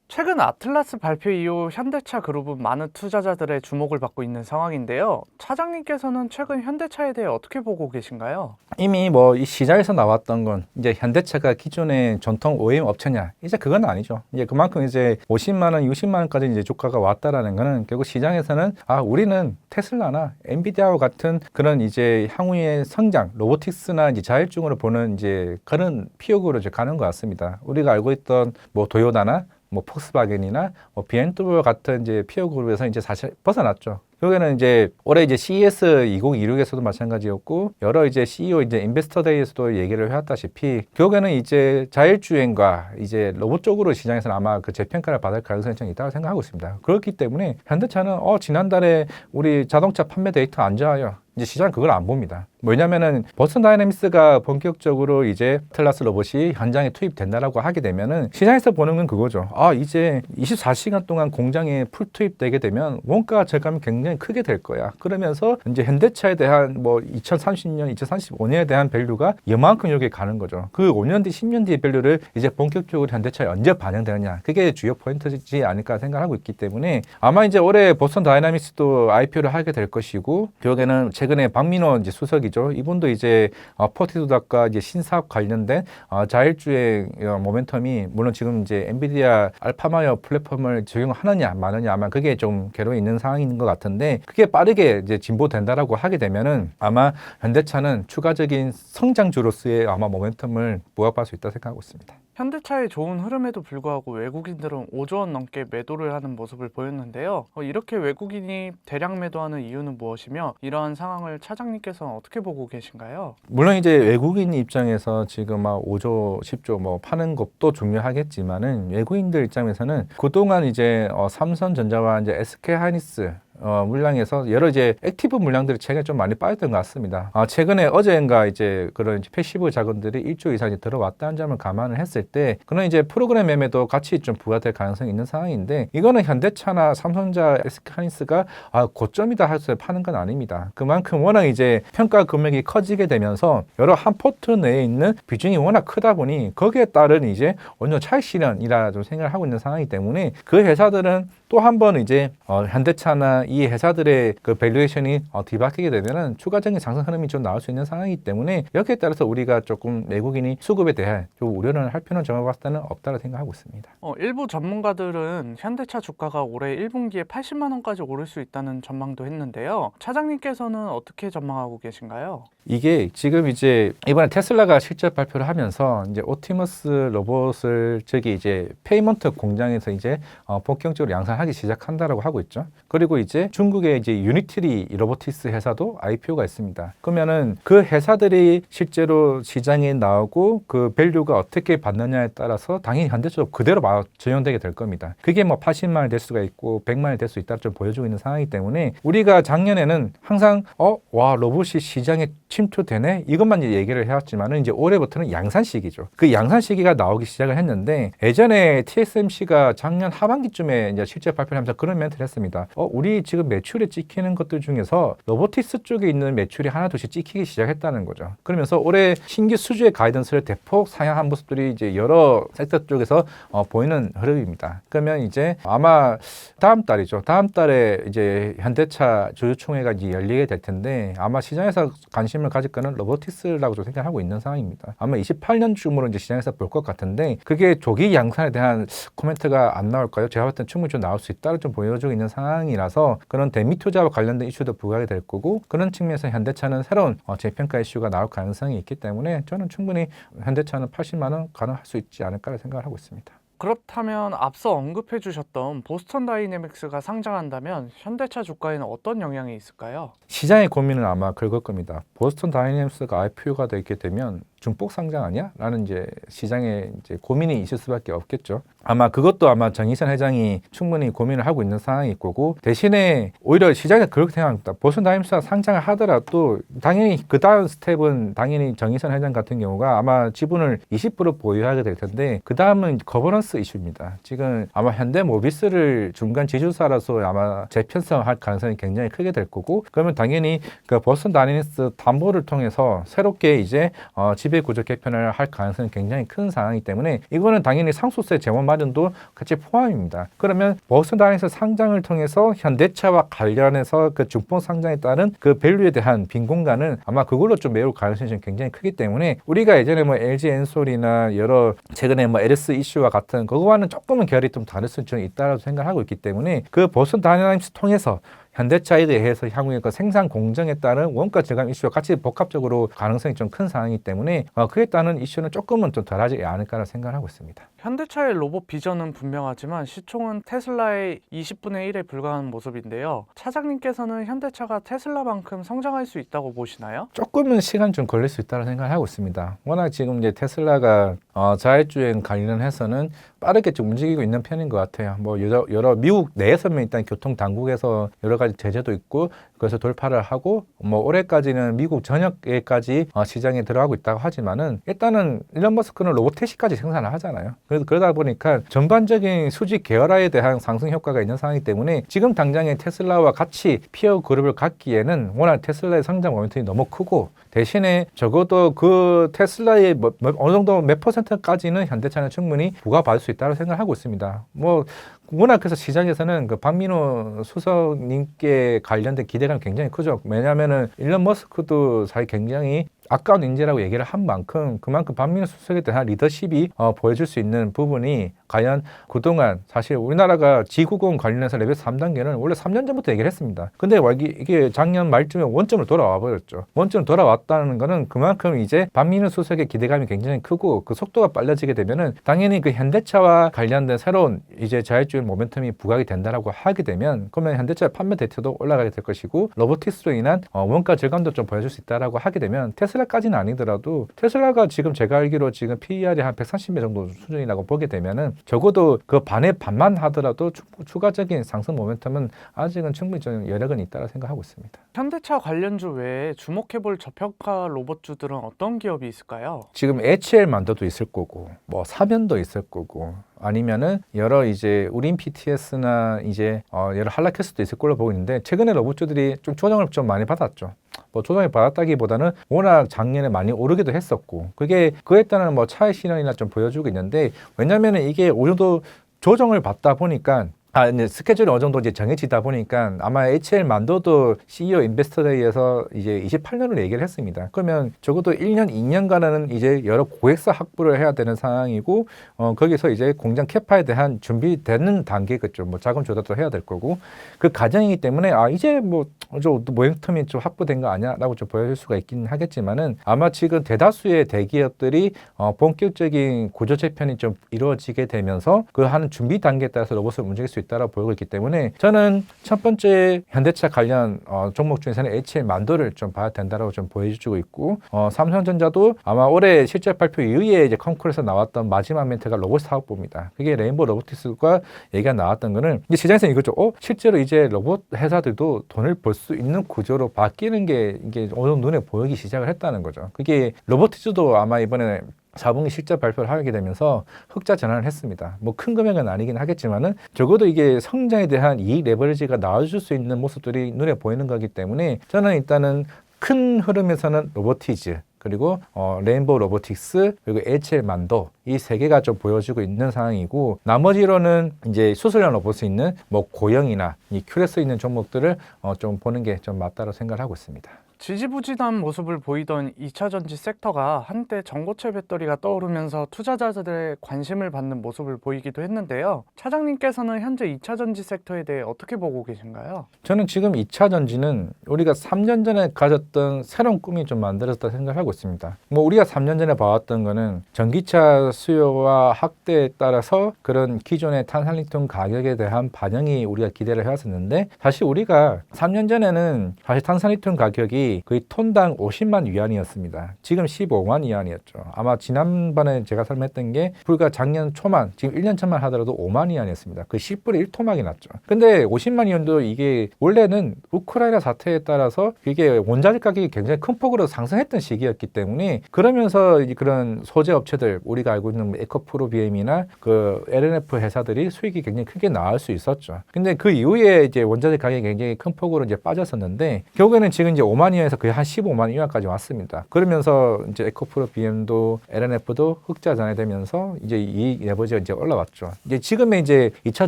최근 아틀라스 발표 이후 현대차 그룹은 많은 투자자들의 주목을 받고 있는 상황인데요. 차장님께서는 최근 현대차에 대해 어떻게 보고 계신가요? 이미 뭐 이 시장에서 나왔던 건 이제 현대차가 기존의 전통 OEM 업체냐 이제 그건 아니죠. 이제 그만큼 이제 50만 원, 60만 원까지 이제 주가가 왔다라는 거는 결국 시장에서는 우리는 테슬라나 엔비디아와 같은 그런 이제 향후의 성장, 로보틱스나 이제 자율중으로 보는 이제 그런 피혁으로 이제 가는 것 같습니다. 우리가 알고 있던 뭐 도요타나 뭐 폭스바겐이나 뭐 BMW 같은 이제 피어 그룹에서 이제 사실 벗어났죠. 결국에는 이제 올해 이제 CES 2026에서도 마찬가지였고 여러 이제 CEO 이제 인베스터 데이에서도 얘기를 해왔다시피 결국에는 이제 자율주행과 이제 로봇 쪽으로 시장에서는 아마 그 재평가를 받을 가능성이 좀 있다고 생각하고 있습니다. 그렇기 때문에 현대차는 지난달에 우리 자동차 판매 데이터 안 좋아요. 이제 시장은 그걸 안 봅니다. 왜냐면은 버슨 다이내믹스가 본격적으로 이제 아틀라스 로봇이 현장에 투입된다라고 하게 되면은 시장에서 보는 건 그거죠. 이제 24시간 동안 공장에 풀 투입되게 되면 원가 절감이 굉장히 크게 될 거야. 그러면서 이제 현대차에 대한 뭐 2030년, 2035년에 대한 밸류가 이만큼 여기 가는 거죠. 그 5년 뒤, 10년 뒤의 밸류를 이제 본격적으로 현대차에 언제 반영되느냐. 그게 주요 포인트지 않을까 생각하고 있기 때문에 아마 이제 올해 버슨 다이내믹스도 IPO를 하게 될 것이고 결국에는 최근에 박민호 이제 수석이죠. 이분도 이제 포티도닥과 이제 신사업 관련된 자율주행 모멘텀이 물론 지금 이제 엔비디아 알파마이어 플랫폼을 적용하느냐 마느냐 아마 그게 좀 괴로워 있는 상황인 것 같은데 그게 빠르게 이제 진보된다라고 하게 되면은 아마 현대차는 추가적인 성장주로서의 아마 모멘텀을 부합할 수 있다 생각하고 있습니다. 현대차의 좋은 흐름에도 불구하고 외국인들은 5조 원 넘게 매도를 하는 모습을 보였는데요. 이렇게 외국인이 대량 매도하는 이유는 무엇이며 이러한 상황을 차장님께서는 어떻게 보고 계신가요? 물론 이제 외국인 입장에서 지금 막 5조, 10조 뭐 파는 것도 중요하겠지만은 외국인들 입장에서는 그동안 이제 삼성전자와 이제 SK 하이닉스 물량에서 여러 이제 액티브 물량들이 최근에 좀 많이 빠졌던 것 같습니다. 최근에 어제인가 이제 그런 이제 패시브 자금들이 1조 이상이 들어왔다는 점을 감안을 했을 때 그런 이제 프로그램 매매도 같이 좀 부과될 가능성이 있는 상황인데 이거는 현대차나 삼성전자, SK하이닉스가 고점이다 해서 파는 건 아닙니다. 그만큼 워낙 이제 평가 금액이 커지게 되면서 여러 한 포트 내에 있는 비중이 워낙 크다 보니 거기에 따른 이제 어느 차익 실현이라 좀 생각을 하고 있는 상황이기 때문에 그 회사들은 또 한 번 이제 현대차나 이 회사들의 그 밸류에이션이 뒤바뀌게 되면은 추가적인 상승 흐름이 좀 나올 수 있는 상황이기 때문에 여기에 따라서 우리가 조금 외국인이 수급에 대한 좀 우려를 할 필요는 제가 봤을 때는 없다고 생각하고 있습니다. 일부 전문가들은 현대차 주가가 올해 1분기에 80만 원까지 오를 수 있다는 전망도 했는데요. 차장님께서는 어떻게 전망하고 계신가요? 이게 지금 이제 이번에 테슬라가 실적 발표를 하면서 이제 옵티머스 로봇을 저기 이제 페이먼트 공장에서 이제 본격적으로 양산하기 시작한다라고 하고 있죠. 그리고 이제 중국의 이제 유니트리 로보티스 회사도 IPO가 있습니다. 그러면은 그 회사들이 실제로 시장에 나오고 그 밸류가 어떻게 받느냐에 따라서 당연히 현대차도 그대로 적용되게 될 겁니다. 그게 뭐 80만 원이 될 수가 있고 100만 원이 될 수 있다를 좀 보여주고 있는 상황이기 때문에 우리가 작년에는 항상 와 로봇이 시장에 침투되네 이것만 이제 얘기를 해왔지만은 이제 올해부터는 양산 시기죠. 그 양산 시기가 나오기 시작을 했는데 예전에 TSMC가 작년 하반기쯤에 이제 실적 발표를 하면서 그런 멘트를 했습니다. 우리 지금 매출에 찍히는 것들 중에서 로보티스 쪽에 있는 매출이 하나둘씩 찍히기 시작했다는 거죠. 그러면서 올해 신규 수주의 가이던스를 대폭 상향한 모습들이 이제 여러 섹터 쪽에서 보이는 흐름입니다. 그러면 이제 아마 다음 달이죠. 다음 달에 이제 현대차 주주총회가 이제 열리게 될 텐데 아마 시장에서 관심을 가질 거는 로보티스라고 좀 생각하고 있는 상황입니다. 아마 28년쯤으로 이제 시장에서 볼 것 같은데 그게 조기 양산에 대한 코멘트가 안 나올까요? 제가 봤을 땐 충분히 좀 나올 수 있다고 좀 보여주고 있는 상황이라서 그런 대미 투자와 관련된 이슈도 부각이 될 거고 그런 측면에서 현대차는 새로운 재평가 이슈가 나올 가능성이 있기 때문에 저는 충분히 현대차는 80만 원 가능할 수 있지 않을까 생각을 하고 있습니다. 그렇다면 앞서 언급해 주셨던 보스턴 다이내믹스가 상장한다면 현대차 주가에는 어떤 영향이 있을까요? 시장의 고민은 아마 긁을 겁니다. 보스턴 다이내믹스가 IPO가 되게 되면 중복 상장 아니야? 라는 이제 시장에 이제 고민이 있을 수밖에 없겠죠. 아마 그것도 아마 정의선 회장이 충분히 고민을 하고 있는 상황일 거고 대신에 오히려 시장에 그렇게 생각합니다. 보스턴 다이내믹스가 상장을 하더라도 당연히 그 다음 스텝은 당연히 정의선 회장 같은 경우가 아마 지분을 20% 보유하게 될 텐데 그 다음은 거버넌스 이슈입니다. 지금 아마 현대모비스를 중간 지주사라서 아마 재편성할 가능성이 굉장히 크게 될 거고 그러면 당연히 그 보스턴 다이내믹스 담보를 통해서 새롭게 이제 지배 구조 개편을 할 가능성이 굉장히 큰 상황이기 때문에 이거는 당연히 상속세 재원 마련도 같이 포함입니다. 그러면 보스턴 다이내믹스 상장을 통해서 현대차와 관련해서 그 중복 상장에 따른 그 밸류에 대한 빈 공간은 아마 그걸로 좀 메울 가능성이 좀 굉장히 크기 때문에 우리가 예전에 뭐 LG 엔솔이나 여러 최근에 뭐 LS 이슈와 같은 그거와는 조금은 결이 좀 다를 수 있다고 생각하고 있기 때문에 그 보스턴 다이내믹스 통해서 현대차에 대해서 향후에 그 생산 공정에 따른 원가 절감 이슈와 같이 복합적으로 가능성이 좀 큰 상황이기 때문에 그에 따른 이슈는 조금은 좀 덜하지 않을까라는 생각을 하고 있습니다. 현대차의 로봇 비전은 분명하지만 시총은 테슬라의 20분의 1에 불과한 모습인데요. 차장님께서는 현대차가 테슬라만큼 성장할 수 있다고 보시나요? 조금은 시간 좀 걸릴 수 있다고 생각을 하고 있습니다. 워낙 지금 이제 테슬라가 자율주행 관련해서는 빠르게 좀 움직이고 있는 편인 것 같아요. 뭐 여러 미국 내에서는 일단 교통 당국에서 여러 가지 제재도 있고 그래서 돌파를 하고 뭐 올해까지는 미국 전역에까지 시장에 들어가고 있다고 하지만은 일단은 일론 머스크는 로봇택시까지 생산을 하잖아요. 그래서 그러다 보니까 전반적인 수직 계열화에 대한 상승 효과가 있는 상황이기 때문에 지금 당장에 테슬라와 같이 피어 그룹을 갖기에는 워낙 테슬라의 성장 모멘텀이 너무 크고 대신에 적어도 그 테슬라의 어느 정도 몇 %까지는 현대차는 충분히 부과받을 수 있다고 생각하고 있습니다. 뭐 워낙 그래서 시장에서는 그 박민호 수석님께 관련된 기대감이 굉장히 크죠. 왜냐하면은 일론 머스크도 사실 굉장히 아까운 인재라고 얘기를 한 만큼 그만큼 박민호 수석에 대한 리더십이 보여줄 수 있는 부분이 과연 그동안 사실 우리나라가 G90 관련해서 레벨 3단계는 원래 3년 전부터 얘기를 했습니다. 근데 이게 작년 말쯤에 원점으로 돌아와 버렸죠. 원점으로 돌아왔다는 거는 그만큼 이제 박민호 수석의 기대감이 굉장히 크고 그 속도가 빨라지게 되면은 당연히 그 현대차와 관련된 새로운 이제 자율주행 모멘텀이 부각이 된다라고 하게 되면 그러면 현대차 판매 대체도 올라가게 될 것이고 로보틱스로 인한 원가 절감도 좀 보여줄 수 있다라고 하게 되면 테슬라까지는 아니더라도 테슬라가 지금 제가 알기로 지금 PER이 한 130배 정도 수준이라고 보게 되면은 적어도 그 반의 반만 하더라도 추가적인 상승 모멘텀은 아직은 충분히 좀 여력은 있다고 생각하고 있습니다. 현대차 관련주 외에 주목해볼 저평가 로봇주들은 어떤 기업이 있을까요? 지금 HL만도도 있을 거고, 뭐 사변도 있을 거고, 아니면은 여러 이제 우린 PTS나 이제 여러 한라캐스도 있을 걸로 보고 있는데 최근에 로봇주들이 좀 조정을 좀 많이 받았죠. 뭐 조정을 받았다기보다는 워낙 작년에 많이 오르기도 했었고, 그에 따른 뭐 차익 실현이나 좀 보여주고 있는데, 왜냐면은 이게 어느 정도 조정을 받다 보니까 이제 스케줄이 어느 정도 이제 정해지다 보니까 아마 HL만도도 CEO 인베스터데이에서 이제 28년으로 얘기를 했습니다. 그러면 적어도 1년, 2년간은 이제 여러 고객사 확보를 해야 되는 상황이고, 거기서 이제 공장 캐파에 대한 준비되는 단계겠죠. 뭐 자금 조달도 해야 될 거고, 그 과정이기 때문에 이제 뭐 좀 모멘텀이 좀 확보된 거 아니야라고 좀 보여줄 수가 있긴 하겠지만은 아마 지금 대다수의 대기업들이 본격적인 구조 재편이 좀 이루어지게 되면서 그 하는 준비 단계에 따라서 로봇을 움직일 수 있다라고 보고 있기 때문에 저는 첫 번째 현대차 관련 종목 중에서는 HL만도를 좀 봐야 된다라고 좀 보여주고 있고, 삼성전자도 아마 올해 실적 발표 이후에 이제 컨콜에서 나왔던 마지막 멘트가 로봇 사업부입니다. 그게 레인보우 로보틱스가 얘기가 나왔던 거는 이제 시장에서 이거죠. 실제로 이제 로봇 회사들도 돈을 벌 수 있는 구조로 바뀌는 게 이게 어느 정도 눈에 보이기 시작을 했다는 거죠. 그게 로보틱스도 아마 이번에 4분기 실적 발표를 하게 되면서 흑자 전환을 했습니다. 뭐 큰 금액은 아니긴 하겠지만은 적어도 이게 성장에 대한 이익 레버리지가 나와줄 수 있는 모습들이 눈에 보이는 거기 때문에 저는 일단은 큰 흐름에서는 로보티즈, 그리고 레인보우 로보틱스, 그리고 HL만도 이 세 개가 좀 보여주고 있는 상황이고, 나머지로는 이제 수술형 로봇이 있는 뭐 고영이나 이 큐레스 있는 종목들을 좀 보는 게 좀 맞다고 생각을 하고 있습니다. 지지부진한 모습을 보이던 2차 전지 섹터가 한때 전고체 배터리가 떠오르면서 투자자들의 관심을 받는 모습을 보이기도 했는데요. 차장님께서는 현재 2차 전지 섹터에 대해 어떻게 보고 계신가요? 저는 지금 2차 전지는 우리가 3년 전에 가졌던 새로운 꿈이 좀 만들어졌다 생각하고 있습니다. 뭐 우리가 3년 전에 봐왔던 거는 전기차 수요와 확대에 따라서 그런 기존의 탄산리튬 가격에 대한 반영이 우리가 기대를 해왔었는데, 사실 우리가 3년 전에는 사실 탄산리튬 가격이 거의 톤당 50만 위안이었습니다. 지금 15만 위안이었죠. 아마 지난번에 제가 설명했던 게 불과 작년 초만, 지금 1년 전만 하더라도 5만 위안이었습니다. 그 10분의 1토막이 났죠. 근데 50만 위안도 이게 원래는 우크라이나 사태에 따라서 이게 원자재 가격이 굉장히 큰 폭으로 상승했던 시기였기 때문에, 그러면서 그런 소재 업체들, 우리가 알고 있는 에코프로 BM이나 그 LNF 회사들이 수익이 굉장히 크게 나올 수 있었죠. 근데 그 이후에 이제 원자재 가격이 굉장히 큰 폭으로 이제 빠졌었는데, 결국에는 지금 이제 5만 위안에서 거의 한 15만 위안까지 왔습니다. 그러면서 이제 에코프로 BM도 LNF도 흑자 전환되면서 이제 이 레버리지가 이제 올라왔죠. 이제 지금의 이제 2차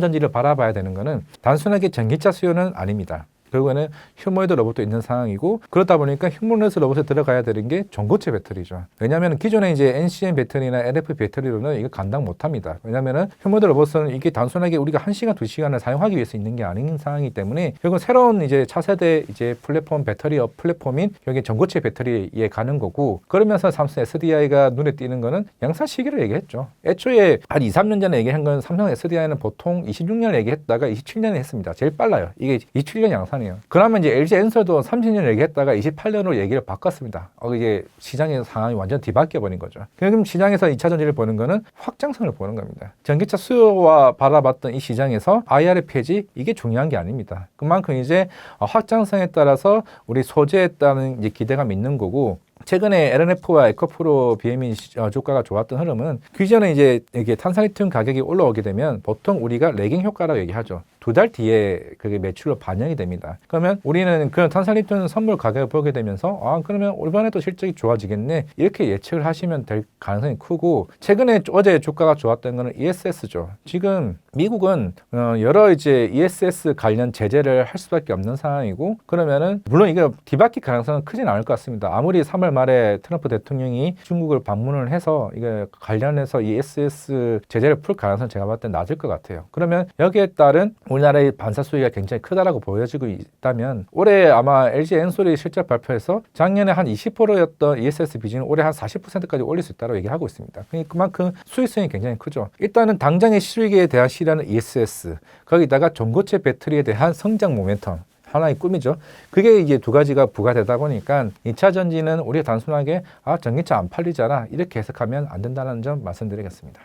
전지를 바라봐야 되는 거는 단순하게 전기차 수요는 아닙니다. 결국에는 휴머노이드 로봇도 있는 상황이고, 그러다 보니까 휴머노이드 로봇에 들어가야 되는 게 전고체 배터리죠. 왜냐하면 기존에 이제 NCM 배터리나 LFP 배터리로는 이거 감당 못합니다. 왜냐하면 휴머노이드 로봇은 이게 단순하게 우리가 1시간, 2시간을 사용하기 위해서 있는 게 아닌 상황이기 때문에 결국 새로운 이제 차세대 이제 플랫폼 배터리업 플랫폼인 여기 전고체 배터리에 가는 거고, 그러면서 삼성 SDI가 눈에 띄는 거는 양산 시기를 얘기했죠. 애초에 한 2, 3년 전에 얘기한 건 삼성 SDI는 보통 26년 얘기했다가 27년에 했습니다. 제일 빨라요. 이게 27년 양산. 그러면 이제 LG 엔서도 30년 얘기했다가 28년으로 얘기를 바꿨습니다. 이게 시장의 상황이 완전 뒤바뀌어 버린 거죠. 그럼 시장에서 2차 전지를 보는 거는 확장성을 보는 겁니다. 전기차 수요와 바라봤던 이 시장에서 IRA 폐지, 이게 중요한 게 아닙니다. 그만큼 이제 확장성에 따라서 우리 소재에 따른 이제 기대감이 있는 거고, 최근에 LNF와 에코프로 BM이 주가가 좋았던 흐름은, 기존에 이제 이게 탄산리튬 가격이 올라오게 되면 보통 우리가 레깅 효과라고 얘기하죠. 2달 뒤에 그게 매출로 반영이 됩니다. 그러면 우리는 그런 탄산리튬 선물 가격을 보게 되면서 그러면 이번에도 실적이 좋아지겠네, 이렇게 예측을 하시면 될 가능성이 크고, 최근에 어제 주가가 좋았던 거는 ESS죠. 지금 미국은 여러 이제 ESS 관련 제재를 할 수밖에 없는 상황이고, 그러면은 물론 이거 뒤바뀔 가능성은 크진 않을 것 같습니다. 아무리 3월 말에 트럼프 대통령이 중국을 방문을 해서 이게 관련해서 ESS 제재를 풀 가능성은 제가 봤을 때 낮을 것 같아요. 그러면 여기에 따른 우리나라의 반사 수익이 굉장히 크다라고 보여지고 있다면, 올해 아마 LG 엔솔이 실적 발표에서 작년에 한 20%였던 ESS 비중을 올해 한 40%까지 올릴 수 있다고 얘기하고 있습니다. 그만큼 수익성이 굉장히 크죠. 일단은 당장의 수익에 대한 시라는 ESS, 거기다가 전고체 배터리에 대한 성장 모멘텀, 하나의 꿈이죠. 그게 이제 두 가지가 부과되다 보니까 2차 전지는 우리가 단순하게 전기차 안 팔리잖아, 이렇게 해석하면 안 된다는 점 말씀드리겠습니다.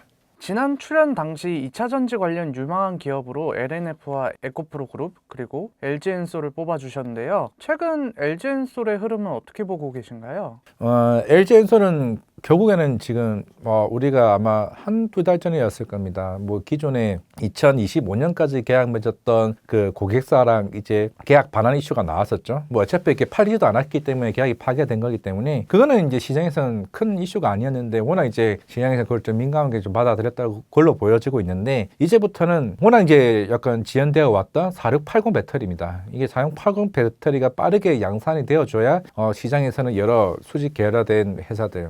지난 출연 당시 2차 전지 관련 유망한 기업으로 LNF와 에코프로 그룹 그리고 LG엔솔을 뽑아주셨는데요. 최근 LG엔솔의 흐름은 어떻게 보고 계신가요? LG엔솔은 결국에는 지금 우리가 아마 한두 달 전이었을 겁니다. 뭐 기존에 2025년까지 계약 맺었던 그 고객사랑 이제 계약 반환 이슈가 나왔었죠. 뭐 어차피 이렇게 팔리지도 않았기 때문에 계약이 파기된 거기 때문에 그거는 이제 시장에서는 큰 이슈가 아니었는데 워낙 이제 시장에서 그걸 좀 민감하게 좀 받아들였다고 걸로 보여지고 있는데 이제부터는 워낙 이제 약간 지연되어 왔던 4680 배터리입니다. 이게 4680 배터리가 빠르게 양산이 되어줘야 시장에서는 여러 수직 계열화된 회사들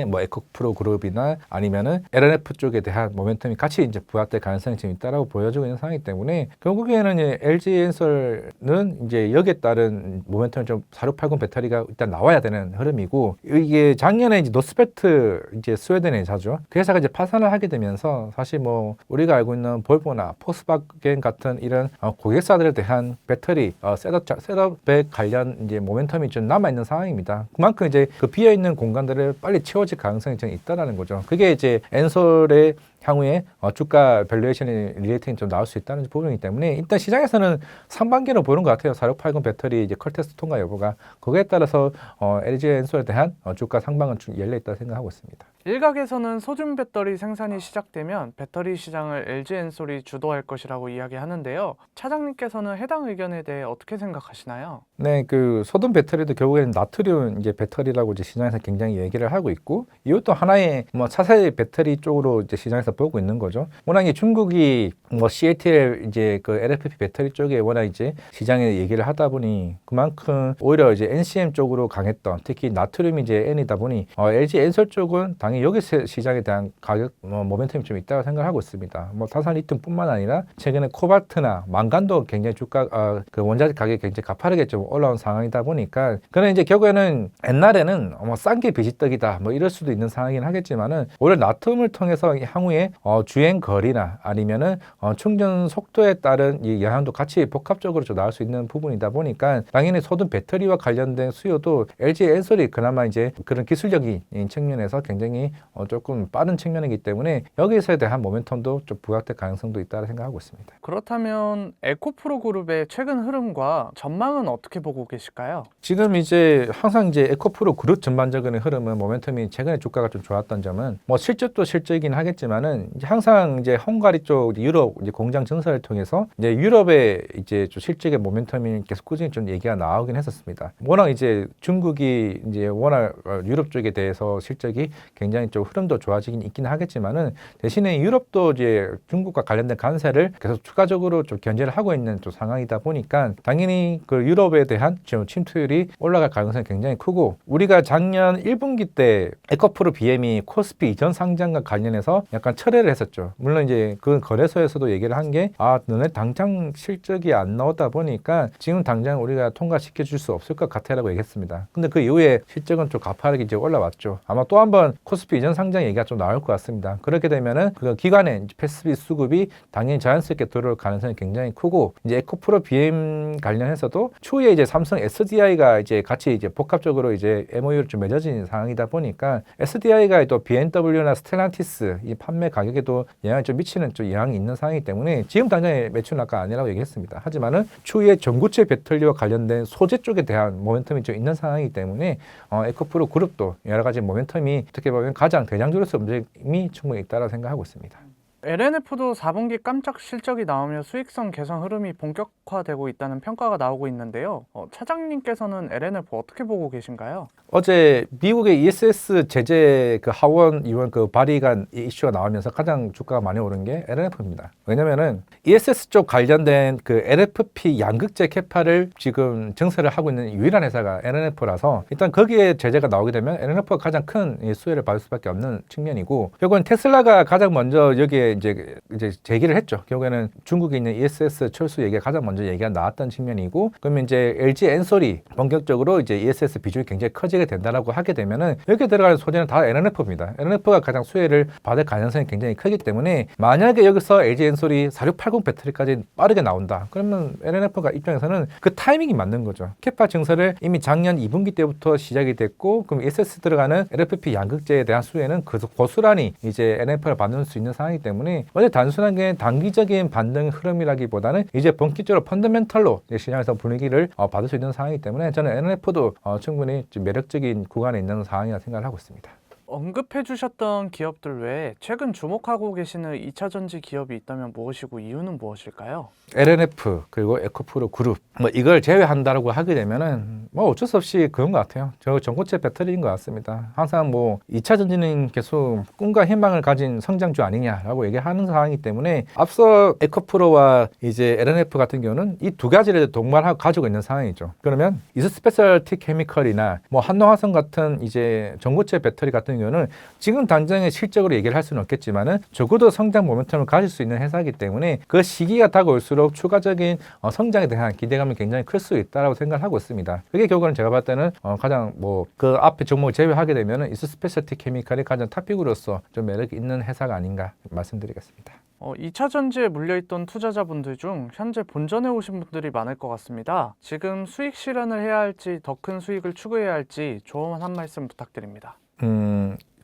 뭐 에코프로 그룹이나 아니면은 LNF 쪽에 대한 모멘텀이 같이 이제 부각될 가능성이 지금 있다라고 보여지고 있는 상황이기 때문에 결국에는 LG엔솔은 이제 여기에 따른 모멘텀이 좀 4680 배터리가 일단 나와야 되는 흐름이고 이게 작년에 이제 노스페트 이제 스웨덴 회사죠. 그 회사가 이제 파산을 하게 되면서 사실 뭐 우리가 알고 있는 볼보나 포스바겐 같은 이런 고객사들에 대한 배터리 셋업에 관련 이제 모멘텀이 좀 남아 있는 상황입니다. 그만큼 이제 그 비어 있는 공간들을 빨리 채워질 가능성이 좀 있다라는 거죠. 그게 이제 엔솔의 향후에 주가 밸류에이션이 리레이팅이 좀 나올 수 있다는 부분이기 때문에 일단 시장에서는 상반기로 보는 것 같아요. 4680 배터리 이제 컬테스트 통과 여부가 거기에 따라서 LG 엔솔에 대한 주가 상방은 좀 열려 있다고 생각하고 있습니다. 일각에서는 소준 배터리 생산이 시작되면 배터리 시장을 LG엔솔이 주도할 것이라고 이야기하는데요. 차장님께서는 해당 의견에 대해 어떻게 생각하시나요? 네, 그 소든 배터리도 결국에는 나트륨 이제 배터리라고 이제 시장에서 굉장히 얘기를 하고 있고 이것도 하나의 뭐 차세대 배터리 쪽으로 이제 시장에서 보고 있는 거죠. 워낙 중국이 뭐 CATL 이제 그 LFP 배터리 쪽에 워낙 이제 시장에 얘기를 하다 보니 그만큼 오히려 이제 NCM 쪽으로 강했던 특히 나트륨이 이제 N이다 보니 LG 엔솔 쪽은 당연히 여기 시장에 대한 가격 모멘텀이 좀 있다고 생각하고 있습니다. 뭐 타산 리튬뿐만 아니라 최근에 코발트나 망간도 굉장히 주가 그 원자재 가격이 굉장히 가파르게 좀 올라온 상황이다 보니까 그는 이제 결국에는 옛날에는 싼 게 비지떡이다 뭐 이럴 수도 있는 상황이긴 하겠지만은 오히려 나트륨을 통해서 향후에 주행 거리나 아니면은 충전 속도에 따른 이 영향도 같이 복합적으로 좀 나올 수 있는 부분이다 보니까 당연히 소든 배터리와 관련된 수요도 LG 엔솔이 그나마 이제 그런 기술적인 측면에서 굉장히 조금 빠른 측면이기 때문에 여기서에 대한 모멘텀도 좀 부각될 가능성도 있다고 생각하고 있습니다. 그렇다면 에코프로 그룹의 최근 흐름과 전망은 어떻게 보고 계실까요? 지금 이제 항상 이제 에코프로 그룹 전반적인 흐름은 모멘텀이 최근에 주가가 좀 좋았던 점은 뭐 실적도 실적이긴 하겠지만은 이제 항상 이제 헝가리 쪽 유럽 이제 공장 증설을 통해서 이제 유럽의 이제 좀 실적의 모멘텀이 계속 꾸준히 좀 얘기가 나오긴 했었습니다. 워낙 이제 중국이 이제 워낙 유럽 쪽에 대해서 실적이 굉장히 좀 흐름도 좋아지긴 있긴 하겠지만은 대신에 유럽도 이제 중국과 관련된 관세를 계속 추가적으로 좀 견제를 하고 있는 좀 상황이다 보니까 당연히 그 유럽에 대한 지금 침투율이 올라갈 가능성이 굉장히 크고 우리가 작년 1분기 때 에코프로 BM이 코스피 이전 상장과 관련해서 약간 철회를 했었죠. 물론 이제 그 거래소에서도 얘기를 한 게 너네 당장 실적이 안 나오다 보니까 지금 당장 우리가 통과시켜 줄 수 없을 것 같아라고 얘기했습니다. 근데 그 이후에 실적은 좀 가파르게 이제 올라왔죠. 아마 또 한번 코스피 이전 상장 얘기가 좀 나올 것 같습니다. 그렇게 되면은 그 기관의 패스비 수급이 당연히 자연스럽게 들어올 가능성이 굉장히 크고 이제 에코프로 BM 관련해서도 추후에 이제 삼성 SDI가 이제 같이 이제 복합적으로 이제 MOU를 좀 맺어진 상황이다 보니까 SDI가 또 BMW나 스텔란티스 이 판매 가격에도 영향을 좀 미치는 좀 영향이 있는 상황이기 때문에 지금 당장의 매출은 아까 아니라고 얘기했습니다. 하지만은 추후에 전고체 배터리와 관련된 소재 쪽에 대한 모멘텀이 좀 있는 상황이기 때문에 에코프로 그룹도 여러 가지 모멘텀이 어떻게 보면 가장 대장주로서 움직임이 충분히 있다고 생각하고 있습니다. LNF도 4분기 깜짝 실적이 나오며 수익성 개선 흐름이 본격화되고 있다는 평가가 나오고 있는데요. 차장님께서는 LNF 어떻게 보고 계신가요? 어제 미국의 ESS 제재 그 하원 의원 그 발의가 이슈가 나오면서 가장 주가가 많이 오른 게 LNF입니다. 왜냐면은 ESS 쪽 관련된 그 LFP 양극재 캐파를 지금 증설을 하고 있는 유일한 회사가 LNF라서 일단 거기에 제재가 나오게 되면 LNF가 가장 큰 수혜를 받을 수밖에 없는 측면이고 결국은 테슬라가 가장 먼저 여기에 이제 제기를 했죠. 결국에는 중국에 있는 ESS 철수 얘기가 가장 먼저 얘기가 나왔던 측면이고, 그러면 이제 LG 엔솔이 본격적으로 이제 ESS 비중이 굉장히 커지게 된다라고 하게 되면은 여기에 들어가는 소재는 다 LNF입니다. LNF가 가장 수혜를 받을 가능성이 굉장히 크기 때문에 만약에 여기서 LG 엔솔이 4680 배터리까지 빠르게 나온다. 그러면 LNF가 입장에서는 그 타이밍이 맞는 거죠. 캐파 증설을 이미 작년 2분기 때부터 시작이 됐고, 그럼 ESS 들어가는 LFP 양극재에 대한 수혜는 고스란히 이제 NF를 받는 수 있는 상황이기 때문에 어제 단순하게 단기적인 반등 흐름이라기보다는 이제 본격적으로 펀더멘털로 시장에서 분위기를 받을 수 있는 상황이기 때문에 저는 NF도 충분히 좀 매력적인 구간에 있는 상황이라 생각을 하고 있습니다. 언급해 주셨던 기업들 외에 최근 주목하고 계시는 2차 전지 기업이 있다면 무엇이고 이유는 무엇일까요? LNF 그리고 에코프로 그룹 뭐 이걸 제외한다라고 하게 되면은 뭐 어쩔 수 없이 그런 것 같아요. 저 전고체 배터리인 것 같습니다. 항상 뭐 2차 전지는 계속 꿈과 희망을 가진 성장주 아니냐라고 얘기하는 상황이기 때문에 앞서 에코프로와 이제 LNF 같은 경우는 이 두 가지를 동반하고 가지고 있는 상황이죠. 그러면 이스페셜티 케미컬이나 뭐 한노화성 같은 이제 전고체 배터리 같은 경우는 지금 당장의 실적으로 얘기를 할 수는 없겠지만은 적어도 성장 모멘텀을 가질 수 있는 회사이기 때문에 그 시기가 다가올수록 추가적인 성장에 대한 기대감이 굉장히 클 수 있다라고 생각을 하고 있습니다. 그게 결국은 제가 봤을 때는 가장 뭐 그 앞에 종목을 제외하게 되면은 이스페셜티 케미컬이 가장 탑픽으로서 좀 매력 있는 회사가 아닌가 말씀드리겠습니다. 2차 전지에 물려있던 투자자분들 중 현재 본전에 오신 분들이 많을 것 같습니다. 지금 수익 실현을 해야 할지 더 큰 수익을 추구해야 할지 조언 한 말씀 부탁드립니다.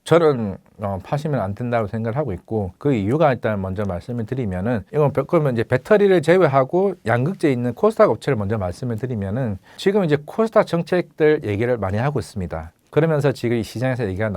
저는 파시면 안 된다고 생각을 하고 있고, 그 이유가 일단 먼저 말씀을 드리면은 이건 그러면 이제 배터리를 제외하고 양극재에 있는 코스닥 업체를 먼저 말씀을 드리면은 지금 이제 코스닥 정책들 얘기를 많이 하고 있습니다. 그러면서 지금 이 시장에서 얘기가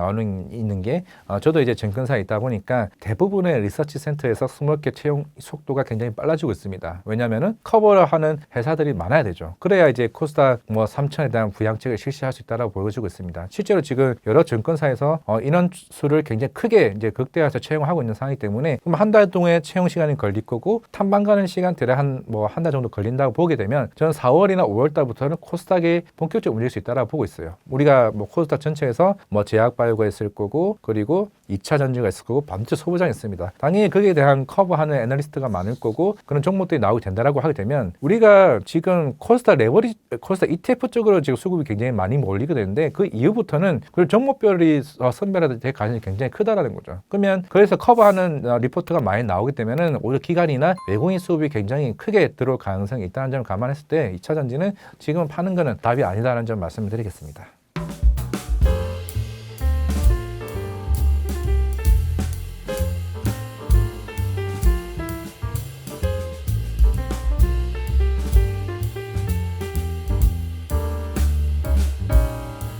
있는 게 저도 이제 증권사에 있다 보니까 대부분의 리서치 센터에서 스몰캡 채용 속도가 굉장히 빨라지고 있습니다. 왜냐하면은 커버를 하는 회사들이 많아야 되죠. 그래야 이제 코스닥 뭐 3천에 대한 부양책을 실시할 수 있다라고 보여주고 있습니다. 실제로 지금 여러 증권사에서 인원 수를 굉장히 크게 이제 극대화해서 채용하고 있는 상황이기 때문에 그럼 한 달 동안의 채용 시간이 걸릴 거고 탐방 가는 시간 대략 한 달 정도 걸린다고 보게 되면 저는 4월이나 5월 달부터는 코스닥이 본격적으로 움직일 수 있다라고 보고 있어요. 우리가 뭐 코스닥 전체에서 뭐 제약바이오가 있을 거고, 그리고 2차 전지가 있을 거고, 반도체 소부장이 있습니다. 당연히 거기에 대한 커버하는 애널리스트가 많을 거고, 그런 종목들이 나오게 된다라고 하게 되면 우리가 지금 코스닥 ETF 쪽으로 지금 수급이 굉장히 많이 몰리게 되는데 그 이후부터는 그 종목별이 선별화될 가능성이 굉장히 크다라는 거죠. 그러면 그래서 커버하는 리포트가 많이 나오기 때문에 오히려 기관이나 외국인 수급이 굉장히 크게 들어올 가능성이 있다는 점을 감안했을 때 2차 전지는 지금 파는 거는 답이 아니다라는 점 말씀을 드리겠습니다.